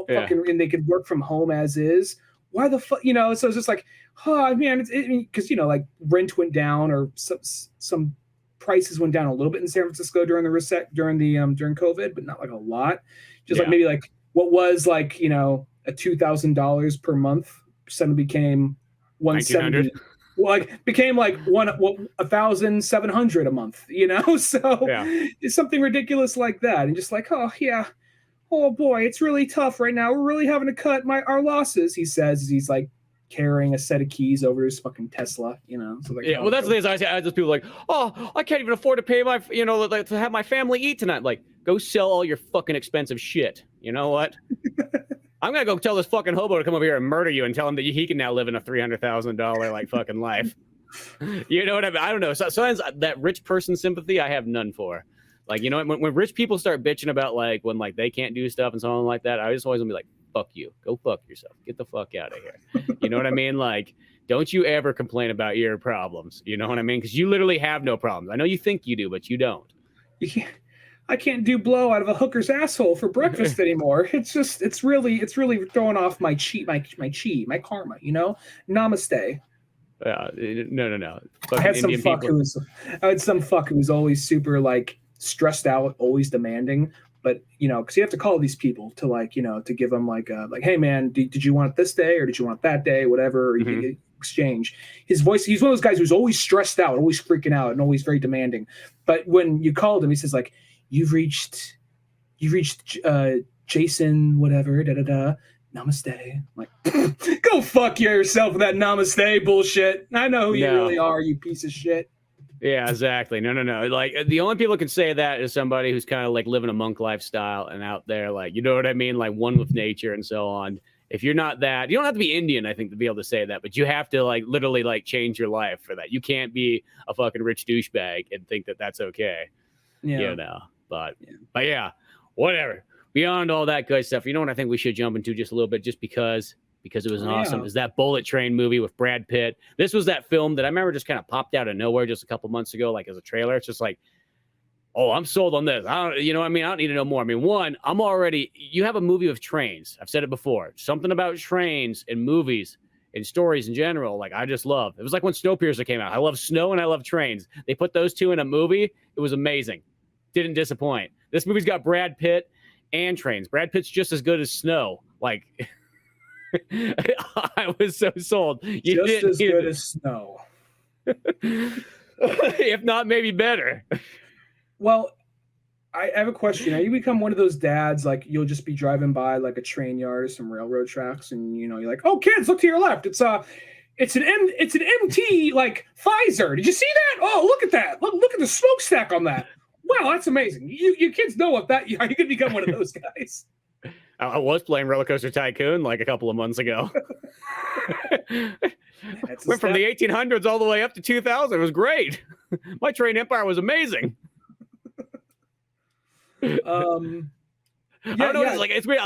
And they could work from home as is. Why the fuck? So it's just like, oh man, because like rent went down or some prices went down a little bit in San Francisco during COVID, but not like a lot. Just like maybe like what was like a $2,000 per month suddenly became $170. Like became like $1,700 a month. So it's something ridiculous like that, and just like, oh yeah. Oh boy, it's really tough right now. We're really having to cut our losses, he says, as he's like carrying a set of keys over his fucking Tesla, So like, well, that's the thing. I just people like, oh, I can't even afford to pay my, to have my family eat tonight. Like, go sell all your fucking expensive shit. You know what? I'm gonna go tell this fucking hobo to come over here and murder you and tell him that he can now live in a $300,000 like fucking life. You know what I mean? I don't know. So sometimes that rich person sympathy I have none for. Like, when rich people start bitching about like when like they can't do stuff and so on like that, I just always gonna be like, fuck you, go fuck yourself, get the fuck out of here. You know what I mean? Like, don't you ever complain about your problems. You know what I mean? Because you literally have no problems. I know you think you do, but you don't. I can't do blow out of a hooker's asshole for breakfast anymore. It's really throwing off my karma. Namaste. No. I had some fuck who was always super like stressed out, always demanding, but because you have to call these people to like to give them like hey man, did you want it this day or did you want it that day, whatever, or you can exchange. His voice, he's one of those guys who's always stressed out, always freaking out, and always very demanding. But when you called him, he says like, you've reached Jason whatever namaste. I'm like, go fuck yourself with that namaste bullshit. I know who you really are, you piece of shit. Yeah, exactly. No. Like, the only people who can say that is somebody who's kind of like living a monk lifestyle and out there, like, you know what I mean? Like one with nature and so on. If you're not that, you don't have to be Indian, I think, to be able to say that, but you have to like literally like change your life for that. You can't be a fucking rich douchebag and think that that's okay. Yeah. But yeah, whatever. Beyond all that good stuff, you know what I think we should jump into just a little bit, just because it was awesome, is that Bullet Train movie with Brad Pitt. This was that film that I remember just kind of popped out of nowhere just a couple months ago, like as a trailer. It's just like, oh, I'm sold on this. I don't need to know more. I mean, one, you have a movie with trains. I've said it before. Something about trains and movies and stories in general, like I just love. It was like when Snowpiercer came out. I love snow and I love trains. They put those two in a movie. It was amazing. Didn't disappoint. This movie's got Brad Pitt and trains. Brad Pitt's just as good as Snow. Like, I was so sold. Just as good as Snow. If not, maybe better. Well, I have a question. Are you become one of those dads, like you'll just be driving by like a train yard or some railroad tracks, and you know you're like, "Oh, kids, look to your left. It's an MT like Pfizer. Did you see that? Oh, look at that. Look at the smokestack on that. Wow, that's amazing. You kids know what that. You could become one of those guys." I was playing Roller Coaster Tycoon like a couple of months ago. Went from the 1800s all the way up to 2000. It was great. My train empire was amazing. Yeah, I don't know. Yeah. It's weird.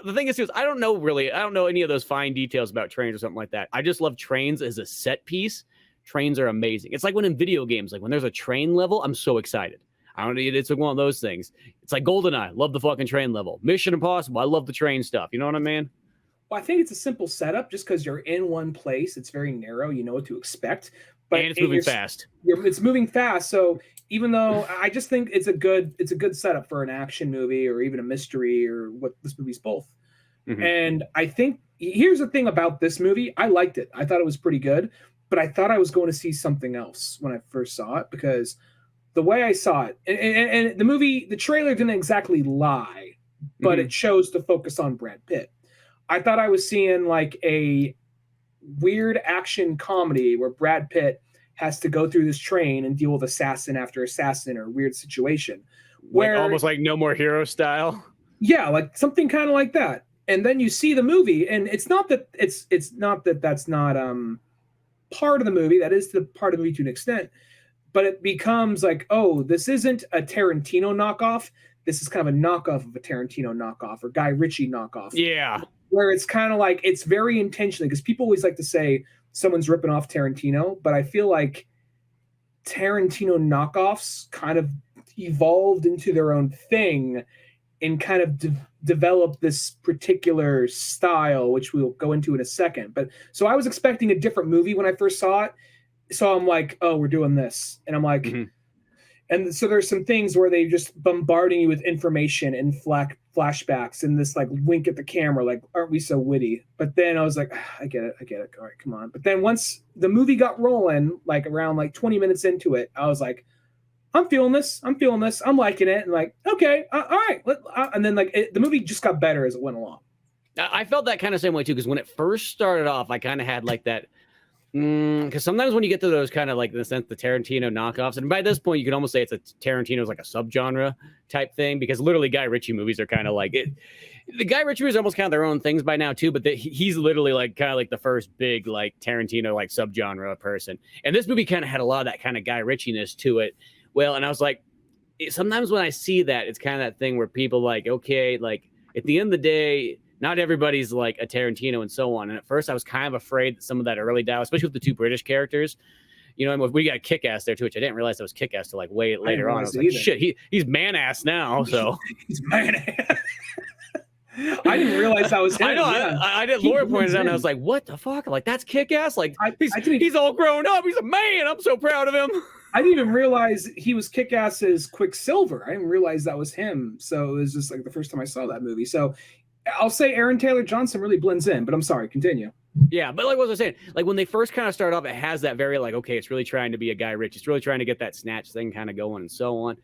The thing is, I don't know any of those fine details about trains or something like that. I just love trains as a set piece. Trains are amazing. It's like when in video games, like when there's a train level, I'm so excited. I don't know. It's like one of those things. It's like GoldenEye. Love the fucking train level. Mission Impossible. I love the train stuff. You know what I mean? Well, I think it's a simple setup. Just because you're in one place, it's very narrow. You know what to expect. But and it's moving fast. It's moving fast. So even though I just think it's a good setup for an action movie or even a mystery or what this movie's both. Mm-hmm. And I think here's the thing about this movie. I liked it. I thought it was pretty good, but I thought I was going to see something else when I first saw it because the way I saw it and the movie, the trailer didn't exactly lie, but it chose to focus on Brad Pitt. I thought I was seeing like a weird action comedy where Brad Pitt has to go through this train and deal with assassin after assassin or weird situation. Where almost like No More Hero style. Yeah, like something kind of like that. And then you see the movie, and it's not that that's not part of the movie. That is the part of the movie to an extent. But it becomes like, oh, this isn't a Tarantino knockoff. This is kind of a knockoff of a Tarantino knockoff or Guy Ritchie knockoff. Yeah. Where it's kind of like, it's very intentionally, because people always like to say someone's ripping off Tarantino, but I feel like Tarantino knockoffs kind of evolved into their own thing and kind of developed this particular style, which we'll go into in a second. But so I was expecting a different movie when I first saw it. So I'm like, oh, we're doing this. And I'm like, and so there's some things where they just bombarding you with information and flashbacks and this like wink at the camera, like, aren't we so witty? But then I was like, I get it. All right, come on. But then once the movie got rolling, like around like 20 minutes into it, I was like, I'm feeling this. I'm liking it. And like, okay, all right. And then like the movie just got better as it went along. I felt that kind of same way too, because when it first started off, I kind of had like that. Because sometimes when you get to those kind of like in the sense the Tarantino knockoffs, and by this point you can almost say it's a Tarantino's like a subgenre type thing, because literally Guy Ritchie movies are kind of like it. The Guy Ritchie movies are almost kind of their own things by now too, but he's literally like kind of like the first big like Tarantino like subgenre person, and this movie kind of had a lot of that kind of Guy Ritchie-ness to it. Well, and I was like, sometimes when I see that, it's kind of that thing where people like, okay, like at the end of the day, not everybody's like a Tarantino and so on. And at first I was kind of afraid that some of that early dialogue, especially with the two British characters, you know, we got Kick-Ass there too, which I didn't realize that was Kick-Ass till like way later on. I was like, shit, he's man-ass now. So he's man-ass. I didn't realize that was him. I know. Yeah. I did. Laura pointed out, and I was like, what the fuck? Like, that's Kick-Ass? Like, he's all grown up. He's a man. I'm so proud of him. I didn't even realize he was Kick-Ass's Quicksilver. I didn't realize that was him. So it was just like the first time I saw that movie. So I'll say Aaron Taylor Johnson really blends in, but I'm sorry, continue. Yeah, but like what was I saying? Like when they first kind of start off, it has that very like, okay, it's really trying to be a Guy Ritchie. It's really trying to get that snatch thing kind of going and so on.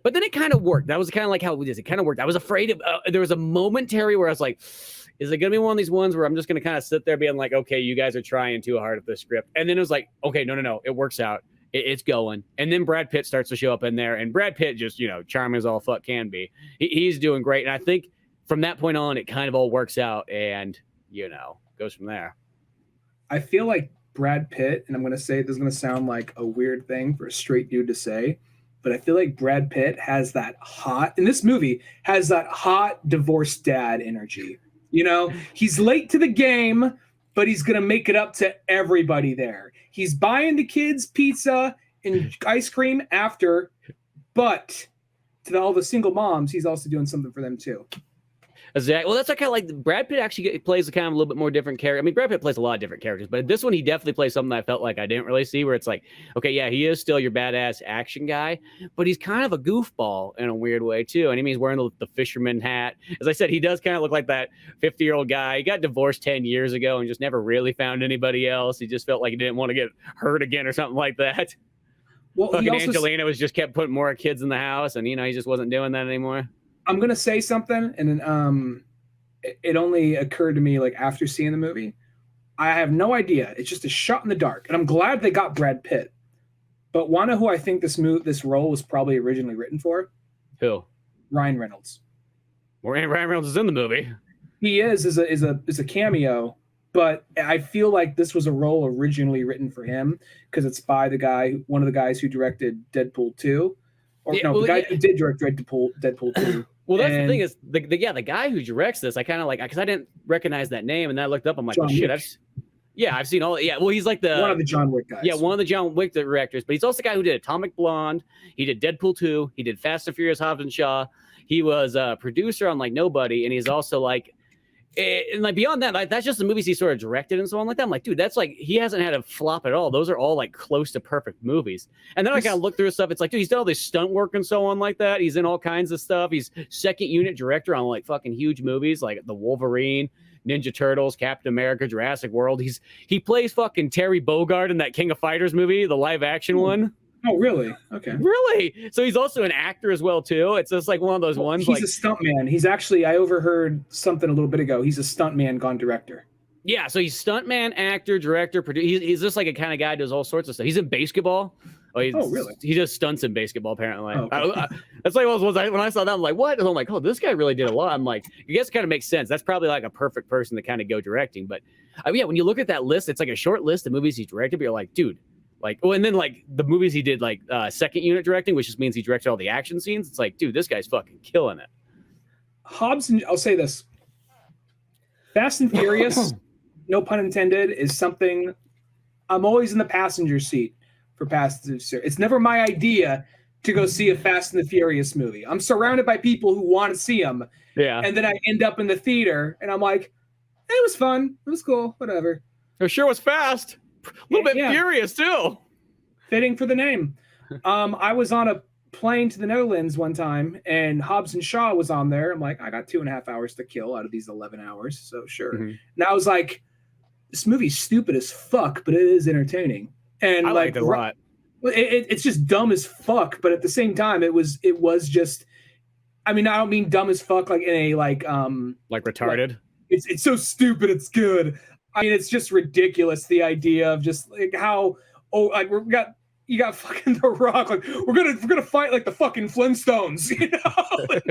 But then it kind of worked. That was kind of like how it is. It kind of worked. I was afraid of, there was a momentary where I was like, is it going to be one of these ones where I'm just going to kind of sit there being like, okay, you guys are trying too hard at this script. And then it was like, okay, no, it works out. It's going. And then Brad Pitt starts to show up in there, and Brad Pitt just, you know, charming as all fuck can be. He's doing great. And I think from that point on, it kind of all works out and, you know, goes from there. I feel like Brad Pitt, and I'm going to say this is going to sound like a weird thing for a straight dude to say, but I feel like Brad Pitt has that hot, in this movie, has that hot divorced dad energy. You know, he's late to the game, but he's going to make it up to everybody there. He's buying the kids pizza and ice cream after, but to all the single moms, he's also doing something for them too. Exactly. Well, that's kind of like Brad Pitt actually plays a kind of a little bit more different character. I mean, Brad Pitt plays a lot of different characters, but this one he definitely plays something that I felt like I didn't really see, where it's like, okay, yeah, he is still your badass action guy, but he's kind of a goofball in a weird way too. And I mean, he's wearing the fisherman hat. As I said, he does kind of look like that 50-year-old guy. He got divorced 10 years ago and just never really found anybody else. He just felt like he didn't want to get hurt again or something like that. Well, he Fucking also Angelina was just kept putting more kids in the house, and he just wasn't doing that anymore. I'm gonna say something, and then it only occurred to me like after seeing the movie. I have no idea. It's just a shot in the dark, and I'm glad they got Brad Pitt. But wanna who I think this role was probably originally written for? Who? Ryan Reynolds. Ryan Reynolds is in the movie. He is a cameo, but I feel like this was a role originally written for him because it's by one of the guys who directed Deadpool 2. The guy who did direct Deadpool 2. Well, that's the thing is, the guy who directs this, I kind of like, because I didn't recognize that name, and then I looked up, I'm like, I've seen all. Yeah, well, he's like one of the John Wick guys. Yeah, one of the John Wick directors, but he's also the guy who did Atomic Blonde. He did Deadpool 2. He did Fast and Furious Hobbs and Shaw. He was a producer on like Nobody, and he's also like, and like beyond that, like that's just the movies he sort of directed and so on like that. I'm like, dude, that's like he hasn't had a flop at all. Those are all like close to perfect movies. And then I kind of look through his stuff. It's like, dude, he's done all this stunt work and so on like that. He's in all kinds of stuff. He's second unit director on like fucking huge movies like The Wolverine, Ninja Turtles, Captain America, Jurassic World. He plays fucking Terry Bogard in that King of Fighters movie, the live action one. Oh, really? Okay. Really? So he's also an actor as well, too. It's just like one of those ones. He's a stuntman. He's actually, I overheard something a little bit ago. He's a stuntman gone director. Yeah, so he's stuntman, actor, director, producer. He's just like a kind of guy who does all sorts of stuff. He's in basketball. Oh, really? He does stunts in basketball, apparently. Oh, okay. That's like when I saw that, I'm like, what? And I'm like, oh, this guy really did a lot. I'm like, I guess it kind of makes sense. That's probably like a perfect person to kind of go directing. But yeah, when you look at that list, it's like a short list of movies he directed, but you're like, dude. Like, oh, and then like the movies he did, like second unit directing, which just means he directed all the action scenes. It's like, dude, this guy's fucking killing it. I'll say this: Fast and Furious, no pun intended, is something I'm always in the passenger seat for Fast and Furious. It's never my idea to go see a Fast and the Furious movie. I'm surrounded by people who want to see them, and then I end up in the theater, and I'm like, hey, it was fun, it was cool, whatever. It sure was fast. A little bit furious too. Fitting for the name. I was on a plane to the Netherlands one time, and Hobbs and Shaw was on there. I'm like, I got 2.5 hours to kill out of these 11 hours, so sure. Mm-hmm. And I was like, this movie's stupid as fuck, but it is entertaining. And I liked it a lot. It's just dumb as fuck, but at the same time, it was just. I mean, I don't mean dumb as fuck like in a like retarded. Like, it's so stupid, it's good. I mean, it's just ridiculous, the idea of just like how you got fucking The Rock, like we're gonna fight like the fucking Flintstones, like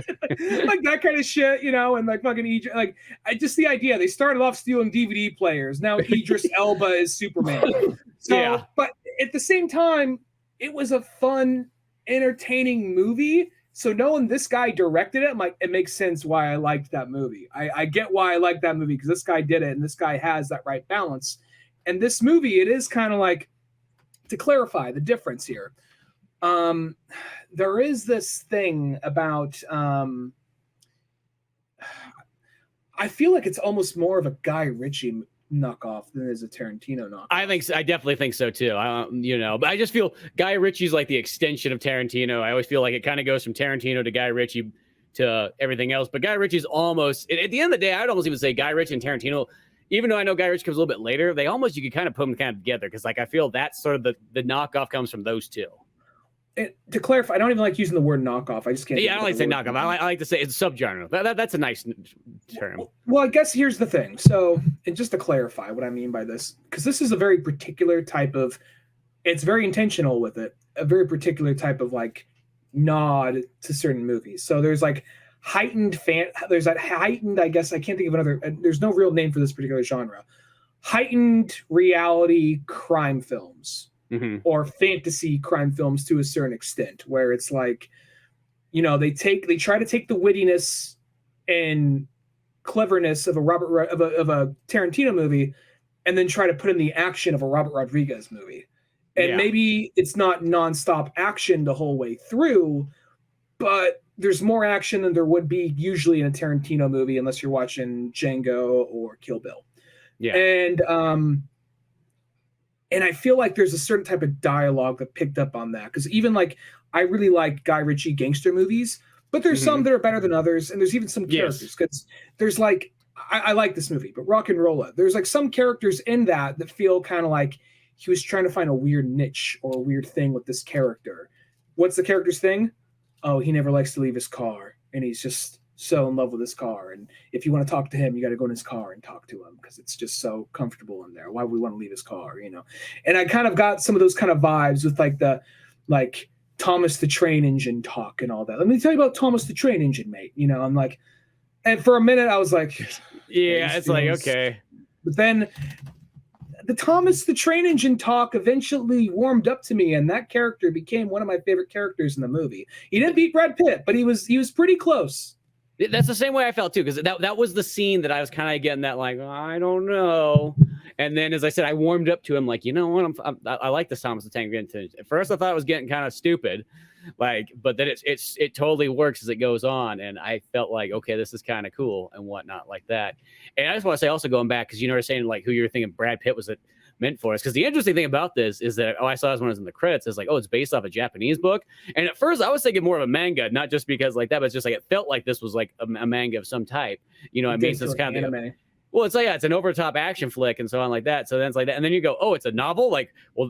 that kind of shit, and like fucking Egypt, like just the idea. They started off stealing DVD players. Now Idris Elba is Superman. So, yeah. But at the same time, it was a fun, entertaining movie. So knowing this guy directed it, I'm like, it makes sense why I liked that movie. I get why I like that movie because this guy did it and this guy has that right balance. And this movie, it is kind of like, to clarify the difference here, there is this thing about, I feel like it's almost more of a Guy Ritchie knockoff than is a Tarantino knockoff. I definitely think so too. But I just feel Guy Ritchie's like the extension of Tarantino. I always feel like it kind of goes from Tarantino to Guy Ritchie to everything else. But Guy Ritchie's almost, at the end of the day, I'd almost even say Guy Ritchie and Tarantino, even though I know Guy Ritchie comes a little bit later, you could kind of put them kind of together because like I feel that's sort of the knockoff comes from those two. To clarify, I don't even like using the word knockoff. I just can't. Yeah, I don't like to say knockoff. I like to say it's subgenre. That's a nice term. Well, I guess here's the thing. So, and just to clarify what I mean by this, because this is a very particular type of, it's very intentional with it, a very particular type of like nod to certain movies. So there's like there's that heightened, I guess I can't think of another, there's no real name for this particular genre. Heightened reality crime films. Mm-hmm. Or fantasy crime films to a certain extent, where it's like, they try to take the wittiness and cleverness of a Tarantino movie, and then try to put in the action of a Robert Rodriguez movie. And maybe it's not nonstop action the whole way through, but there's more action than there would be usually in a Tarantino movie, unless you're watching Django or Kill Bill. Yeah, and I feel like there's a certain type of dialogue that picked up on that. Because even like, I really like Guy Ritchie gangster movies, but there's some that are better than others. And there's even some characters. Because there's like, I like this movie, but Rock and Rolla, there's like some characters in that feel kind of like he was trying to find a weird niche or a weird thing with this character. What's the character's thing? Oh, he never likes to leave his car, and he's just so in love with his car. And if you want to talk to him, you got to go in his car and talk to him because it's just so comfortable in there. Why would we want to leave his car, you know? And I kind of got some of those kind of vibes with like Thomas the Train Engine talk and all that. Let me tell you about Thomas the Train Engine, mate. You know, I'm like, and for a minute I was like, yeah, it's like, okay. But then the Thomas the Train Engine talk eventually warmed up to me, and that character became one of my favorite characters in the movie. He didn't beat Brad Pitt, but he was pretty close. That's the same way I felt too, because that was the scene that I was kind of getting that like, I don't know. And then, as I said, I warmed up to him like, you know what, I like this Thomas the Tank Engine. At first, I thought it was getting kind of stupid, like, but then it totally works as it goes on, and I felt like, okay, this is kind of cool and whatnot like that. And I just want to say, also going back, because you know, saying like who you're thinking Brad Pitt was meant for us, because the interesting thing about this is that I saw this when I was in the credits, is like, oh, it's based off a Japanese book. And at first I was thinking more of a manga, not just because like that, but it's just like it felt like this was like a manga of some type, you know. I mean, so it's kind of anime. Well, it's like, yeah, it's an over-top action flick and so on like that. So then it's like that, and then you go, oh, it's a novel. Like, well,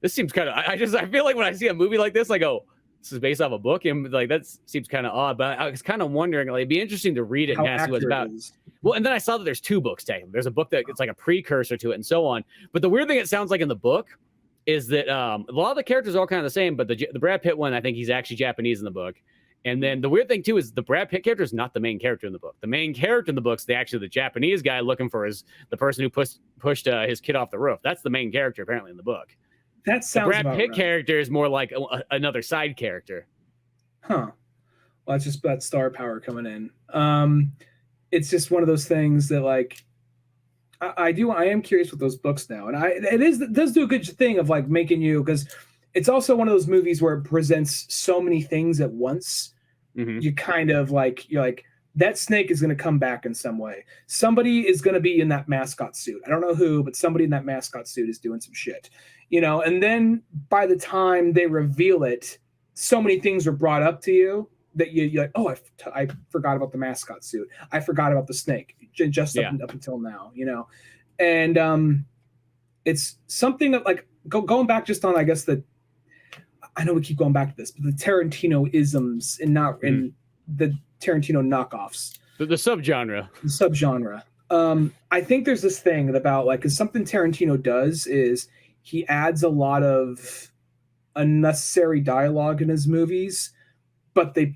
this seems kind of. I feel like when I see a movie like this, I go, this is based off a book, and like that seems kind of odd. But I was kind of wondering, like, it'd be interesting to read it and see what it's about. Well, and then I saw that there's 2 books taken. There's a book that it's like a precursor to it and so on. But the weird thing it sounds like in the book is that a lot of the characters are all kind of the same, but the Brad Pitt one, I think he's actually Japanese in the book. And then the weird thing too is the Brad Pitt character is not the main character in the book. The main character in the book is the Japanese guy looking for the person who pushed his kid off the roof. That's the main character apparently in the book. That sounds. The Brad Pitt character is more like another side character. Huh. Well, it's just that star power coming in. It's just one of those things that like I am curious with those books now, and it does do a good thing of like making you, because it's also one of those movies where it presents so many things at once. Mm-hmm. You kind of like, you're like, that snake is going to come back in some way. Somebody is going to be in that mascot suit. I don't know who, but somebody in that mascot suit is doing some shit, you know. And then by the time they reveal it, so many things are brought up to you that you're like, oh, I forgot about the mascot suit. I forgot about the snake just up until now, you know. And it's something that like going back just on, I guess, I know we keep going back to this, but the Tarantino isms and not in the Tarantino knockoffs. The subgenre. The subgenre. I think there's this thing about like, because something Tarantino does is he adds a lot of unnecessary dialogue in his movies, but they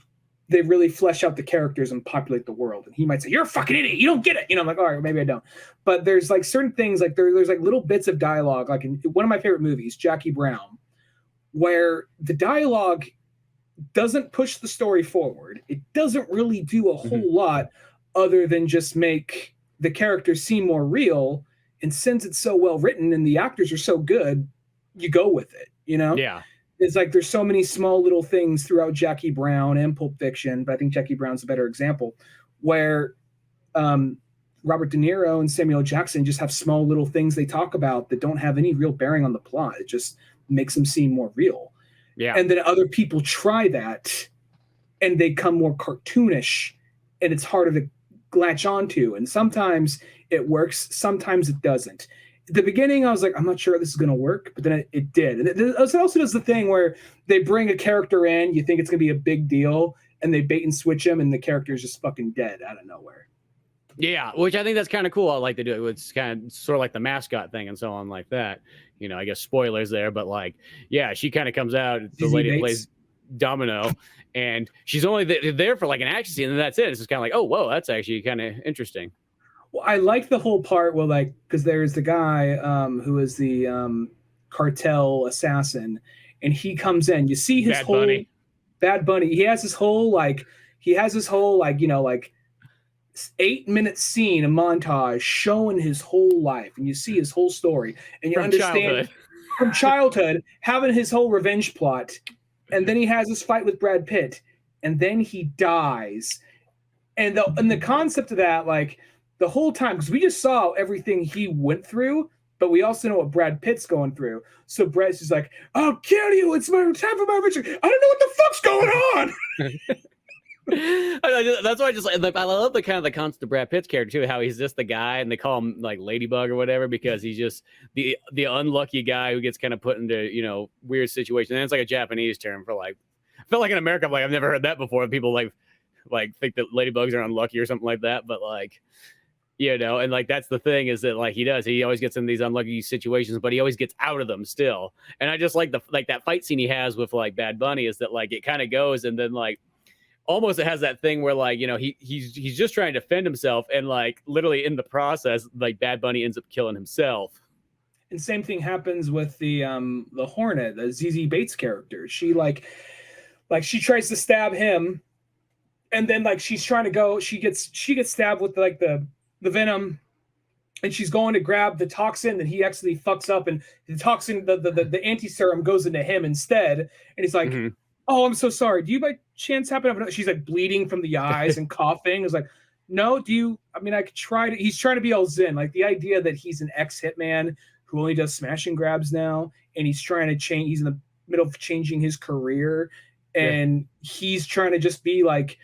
really flesh out the characters and populate the world. And he might say, "You're a fucking idiot. You don't get it." You know, I'm like, all right, maybe I don't. But there's like certain things, like there's like little bits of dialogue, like in one of my favorite movies, Jackie Brown, where the dialogue doesn't push the story forward. It doesn't really do a whole lot other than just make the characters seem more real. And since it's so well written and the actors are so good, you go with it, you know? Yeah. It's like there's so many small little things throughout Jackie Brown and Pulp Fiction, but I think Jackie Brown's a better example, where Robert De Niro and Samuel Jackson just have small little things they talk about that don't have any real bearing on the plot. It just makes them seem more real. Yeah. And then other people try that and they come more cartoonish, and it's harder to latch onto. And sometimes it works, sometimes it doesn't. At the beginning, I was like, I'm not sure this is going to work, but then it did. And it also does the thing where they bring a character in, you think it's going to be a big deal, and they bait and switch him, and the character is just fucking dead out of nowhere. Yeah, which I think that's kind of cool. I like to do it. It's kind of sort of like the mascot thing and so on like that. You know, I guess spoilers there, but like, yeah, she kind of comes out, the lady that plays Domino, and she's only there for like an action scene, and that's it. It's just kind of like, oh, whoa, that's actually kind of interesting. Well, I like the whole part where, like, because there's the guy who is the cartel assassin, and he comes in. You see his Bad Bunny. He has his whole you know, like 8-minute scene, a montage showing his whole life, and you see his whole story, and you understand from childhood having his whole revenge plot, and then he has this fight with Brad Pitt, and then he dies, and the concept of that, like, the whole time, because we just saw everything he went through, but we also know what Brad Pitt's going through. So Brad's just like, "I'll kill you. It's my time for my revenge. I don't know what the fuck's going on." That's why I just like I love the kind of the concept of Brad Pitt's character too, how he's just the guy and they call him like Ladybug or whatever because he's just the unlucky guy who gets kind of put into weird situations. And it's like a Japanese term for like I feel like in America I'm like I've never heard that before. People like think that ladybugs are unlucky or something like that, but like and like that's the thing is that like he always gets in these unlucky situations, but he always gets out of them still. And I just like that fight scene he has with like Bad Bunny is that like it kind of goes and then like almost it has that thing where like he's just trying to defend himself and like literally in the process like Bad Bunny ends up killing himself. And same thing happens with the Hornet, the ZZ Bates character. She like she tries to stab him, and then like she's trying to go, she gets stabbed with like the venom, and she's going to grab the toxin that he actually fucks up, and the toxin, the anti-serum goes into him instead, and he's like, "Oh, I'm so sorry. Do you by chance happen to have?" She's like bleeding from the eyes and coughing. It's like, "No, do you? I mean, I could try to." He's trying to be all zen, like the idea that he's an ex-hitman who only does smash and grabs now, and he's trying to change. He's in the middle of changing his career, and he's trying to just be like,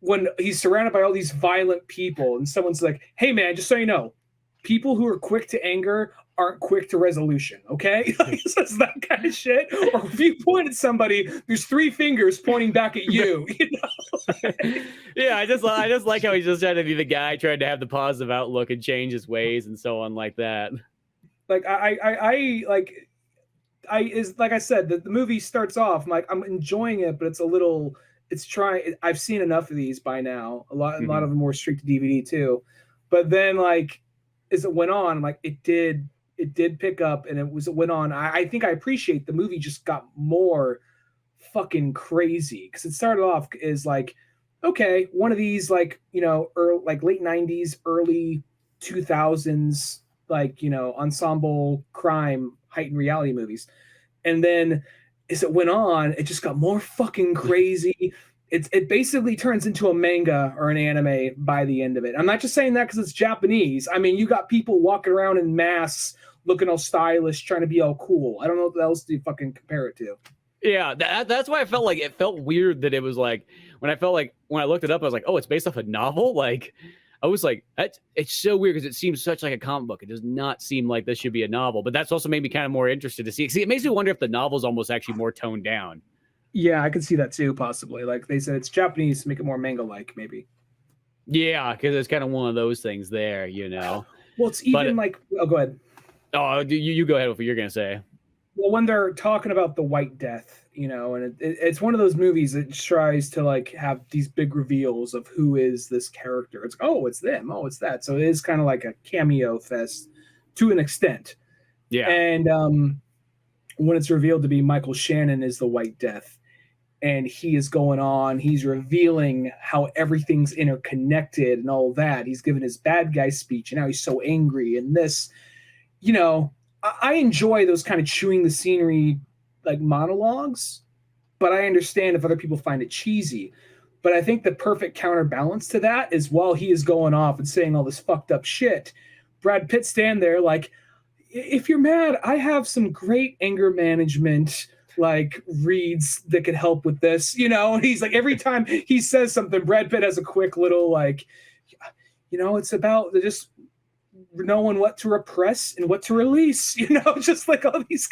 when he's surrounded by all these violent people, and someone's like, "Hey, man, just so you know, people who are quick to anger aren't quick to resolution, okay?" It's that kind of shit. Or if you point at somebody, there's 3 fingers pointing back at you. Yeah, I just like how he's just trying to be the guy trying to have the positive outlook and change his ways and so on like that. Like I like I said, the movie starts off, I'm enjoying it, but I've seen enough of these by now. A lot of them were straight to DVD too. But then like as it went on, like it did pick up and it went on. I think I appreciate the movie just got more fucking crazy because it started off as like, okay, one of these like, like late 90s, early 2000s, like, ensemble crime heightened reality movies. And then as it went on, it just got more fucking crazy. It basically turns into a manga or an anime by the end of it. I'm not just saying that because it's Japanese. I mean, you got people walking around in masks, looking all stylish, trying to be all cool. I don't know what else to fucking compare it to. Yeah, that's why I felt like it felt weird that it was like when I looked it up, I was like, oh, it's based off a novel. Like I was like, it's so weird because it seems such like a comic book. It does not seem like this should be a novel, but that's also made me kind of more interested to see. See, it makes me wonder if the novel's almost actually more toned down. Yeah, I could see that too, possibly. Like they said, it's Japanese to make it more manga-like, maybe. Yeah, because it's kind of one of those things there, Well, it's even oh, go ahead. Oh, you go ahead with what you're gonna say. Well, when they're talking about the White Death, and it's one of those movies that tries to like have these big reveals of who is this character. It's oh, it's them. Oh, it's that. So it is kind of like a cameo fest to an extent. Yeah. And when it's revealed to be Michael Shannon is the White Death, and he is going on, he's revealing how everything's interconnected and all that. He's given his bad guy speech, and now he's so angry. And this, I enjoy those kind of chewing the scenery like monologues, but I understand if other people find it cheesy. But I think the perfect counterbalance to that is while he is going off and saying all this fucked up shit, Brad Pitt stand there like, if you're mad, I have some great anger management like reads that could help with this. And he's like, every time he says something, Brad Pitt has a quick little like, it's about just knowing what to repress and what to release, just like all these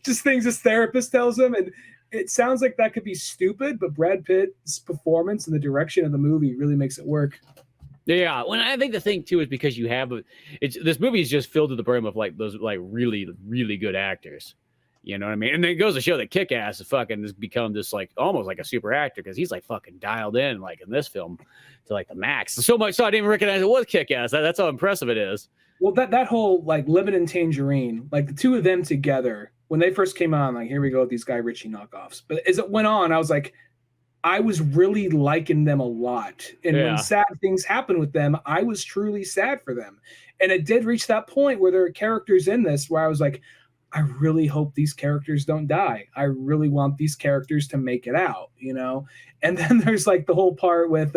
just things his therapist tells him. And it sounds like that could be stupid, but Brad Pitt's performance and the direction of the movie really makes it work. Yeah, well, I think the thing too is because you have this movie is just filled to the brim of like those like really, really good actors. You know what I mean? And then it goes to show that Kick-Ass has become this like almost like a super actor because he's like fucking dialed in like in this film to like the max. So much so I didn't even recognize it was Kick-Ass. That's how impressive it is. Well, that whole like Lemon and Tangerine, like the two of them together when they first came on, like here we go with these Guy Ritchie knockoffs. But as it went on, I was like, I was really liking them a lot. And when sad things happen with them, I was truly sad for them. And it did reach that point where there are characters in this where I was like, I really hope these characters don't die. I really want these characters to make it out, And then there's like the whole part with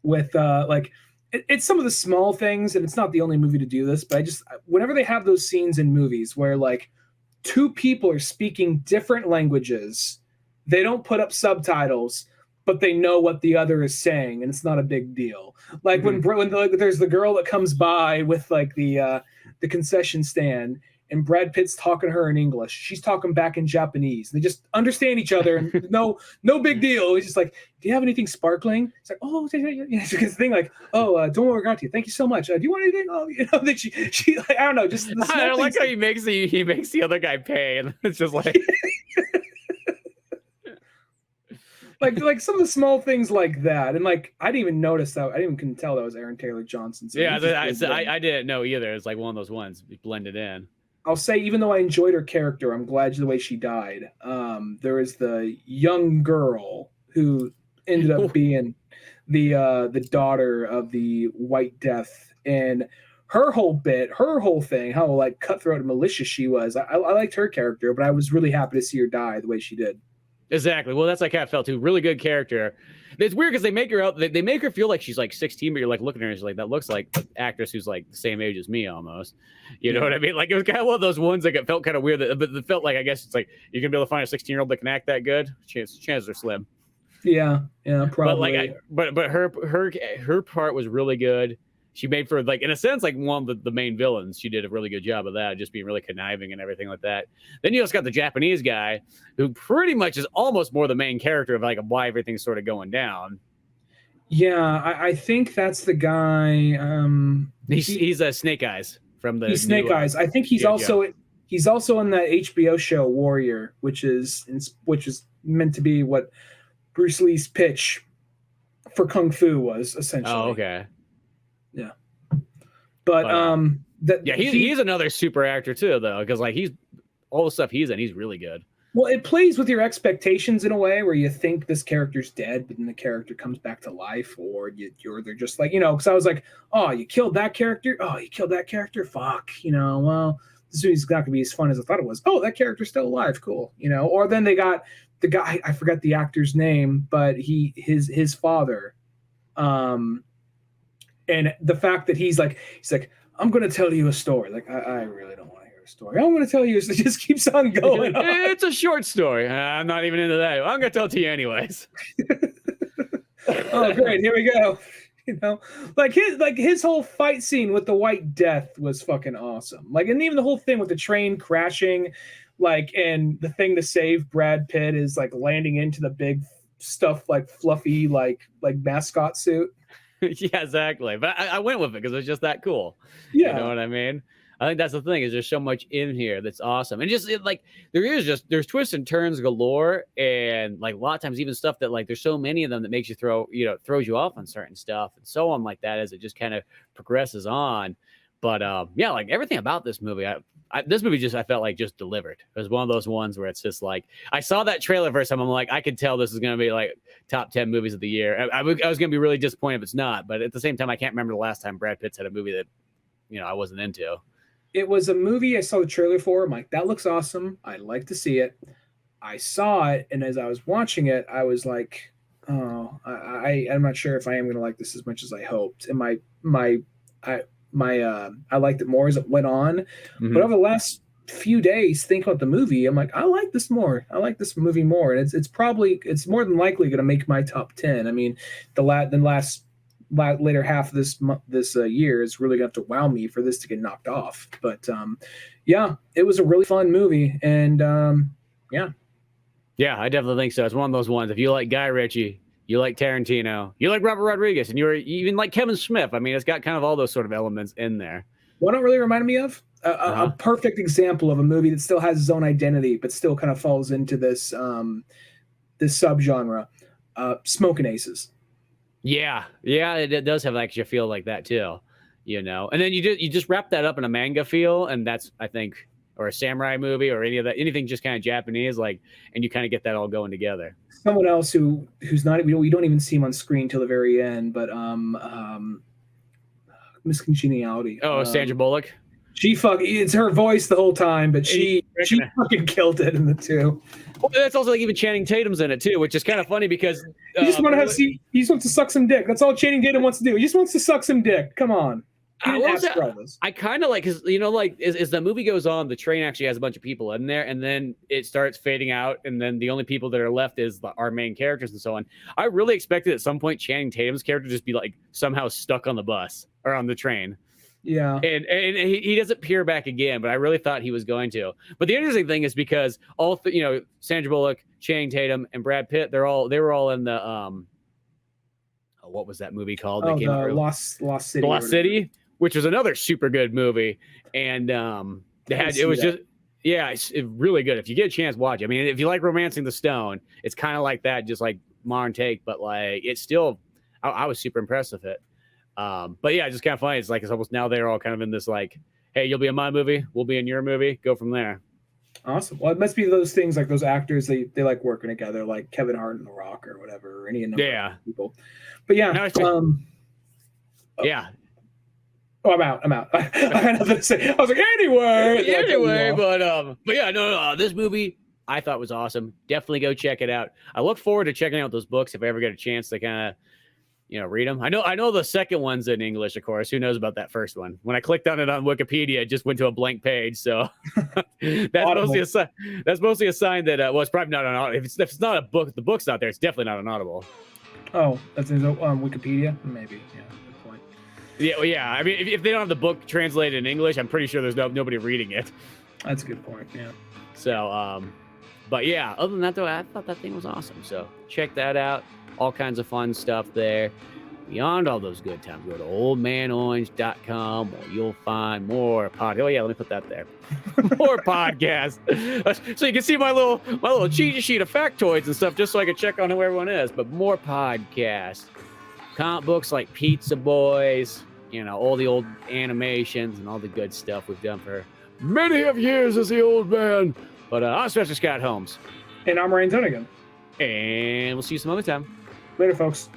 like, it's some of the small things, and it's not the only movie to do this, but whenever they have those scenes in movies where like two people are speaking different languages, they don't put up subtitles, but they know what the other is saying, and it's not a big deal. Like when there's the girl that comes by with like the concession stand, and Brad Pitt's talking to her in English. She's talking back in Japanese. They just understand each other, and no big deal. He's just like, "Do you have anything sparkling?" It's like, "Oh, yeah." It's a thing like, "Oh, don't worry, got you. Thank you so much. Do you want anything?" Oh, that she like, I don't know, just the I don't like how he makes the other guy pay, and it's just like. like some of the small things like that, and like I didn't even notice that. I didn't even tell that was Aaron Taylor Johnson. So yeah, I didn't know either. It's like one of those ones blended in. I'll say, even though I enjoyed her character, I'm glad the way she died. There is the young girl who ended up being the daughter of the White Death, and her whole thing, how like cutthroat and malicious she was. I liked her character, but I was really happy to see her die the way she did. Exactly. Well, that's like how I felt too. Really good character. It's weird because they make her out. They make her feel like she's like 16, but you're like looking at her and she's like, that looks like an actress who's like the same age as me almost. You know what I mean? Like it was kind of one of those ones that felt kind of weird. But it felt like, I guess it's like you're gonna be able to find a 16-year-old that can act that good. Chances are slim. Yeah, probably. But her part was really good. She made for, like, in a sense, like one of the main villains. She did a really good job of that, just being really conniving and everything like that. Then you also got the Japanese guy, who pretty much is almost more the main character of like why everything's sort of going down. Yeah, I think that's the guy. He's Snake Eyes from the. He's Snake Eyes. I think he's also in that HBO show Warrior, which is meant to be what Bruce Lee's pitch for Kung Fu was essentially. Oh, okay. Yeah, but he's another super actor too, though, because like he's all the stuff he's in, he's really good. Well, it plays with your expectations in a way where you think this character's dead, but then the character comes back to life, or they're just like, because I was like, oh, you killed that character, fuck, well, this movie's not gonna be as fun as I thought it was. Oh, that character's still alive, cool, Or then they got the guy, I forgot the actor's name, but his father, and the fact that he's like, I'm going to tell you a story. Like, I really don't want to hear a story. I'm going to tell you. It just keeps on going. It's a short story. I'm not even into that. I'm going to tell it to you anyways. Oh, great. Here we go. His whole fight scene with the White Death was fucking awesome. Like, and even the whole thing with the train crashing, like, and the thing to save Brad Pitt is like landing into the big stuff, like fluffy, like mascot suit. Yeah, exactly. But I went with it because it's just that cool. Yeah. You know what I mean? I think that's the thing, is there's so much in here that's awesome. And there's twists and turns galore, and like a lot of times even stuff that like there's so many of them that makes you throws you off on certain stuff and so on like that as it just kind of progresses on. But yeah, like everything about this movie, this movie I felt like just delivered. It was one of those ones where it's just like, I saw that trailer first time. I'm like, I could tell this is going to be like top 10 movies of the year. I was going to be really disappointed if it's not, but at the same time, I can't remember the last time Brad Pitt's had a movie that, I wasn't into. It was a movie I saw the trailer for. I'm like, that looks awesome. I'd like to see it. I saw it, and as I was watching it, I was like, oh, I'm not sure if I am going to like this as much as I hoped. And I liked it more as it went on. Mm-hmm. But over the last few days, thinking about the movie, I'm like, I like this more. I like this movie more, and it's more than likely going to make my top 10. I mean, the later half of this year is really going to have to wow me for this to get knocked off. But yeah, it was a really fun movie, and yeah, I definitely think so. It's one of those ones. If you like Guy Ritchie, you like Tarantino, you like Robert Rodriguez, and you even like Kevin Smith. I mean, it's got kind of all those sort of elements in there. What it really reminded me of a perfect example of a movie that still has its own identity, but still kind of falls into this subgenre. Smoking Aces. Yeah, it does have actually a feel like that too, And then you just wrap that up in a manga feel, and that's, I think, or a samurai movie or anything just kind of Japanese, like, and you kind of get that all going together. Someone else who's not, we don't even see him on screen till the very end, but Miss Congeniality. Oh, Sandra Bullock. It's her voice the whole time, but she fucking killed it in the two. Well, that's also like even Channing Tatum's in it too, which is kind of funny because he just wants to suck some dick. That's all Channing Tatum wants to do. He just wants to suck some dick. Come on. He didn't have to draw those. I kind of like, because like as the movie goes on, the train actually has a bunch of people in there, and then it starts fading out, and then the only people that are left is our main characters and so on. I really expected at some point Channing Tatum's character to just be like somehow stuck on the bus or on the train. Yeah, and he doesn't peer back again, but I really thought he was going to. But the interesting thing is because all Sandra Bullock, Channing Tatum, and Brad Pitt, they were all in the what was that movie called? The Lost City. Lost City, which was another super good movie, and it's really good. If you get a chance, watch it. I mean, if you like Romancing the Stone, it's kind of like that, just like modern take, but like it's still, I was super impressed with it. But yeah, just kind of funny. It's like it's almost now they're all kind of in this like, hey, you'll be in my movie, we'll be in your movie, go from there. Awesome. Well, it must be those things like those actors they like working together, like Kevin Hart and The Rock or whatever, or any number of people. But yeah, yeah. Oh, I'm out. I had nothing to say. I was like, anyway. But yeah, no. This movie I thought was awesome. Definitely go check it out. I look forward to checking out those books if I ever get a chance to kind of, read them. I know the second one's in English, of course. Who knows about that first one? When I clicked on it on Wikipedia, it just went to a blank page. So that's mostly a sign that it's probably not an audible. If it's not a book, the book's not there. It's definitely not an audible. Oh, that's on Wikipedia, maybe. Yeah, good point. Yeah, well, yeah. I mean, if they don't have the book translated in English, I'm pretty sure there's nobody reading it. That's a good point. Yeah. So, but yeah. Other than that, though, I thought that thing was awesome. So check that out. All kinds of fun stuff there. Beyond all those good times, go to oldmanorange.com where you'll find more podcasts. Oh yeah, let me put that there. More podcasts. So you can see my little cheat sheet of factoids and stuff, just so I can check on who everyone is. But more podcasts. Comic books like Pizza Boys, all the old animations and all the good stuff we've done for many of years as the old man. But I'm Spencer Scott Holmes. And I'm Ryan Tonigan. And we'll see you some other time. Later, folks.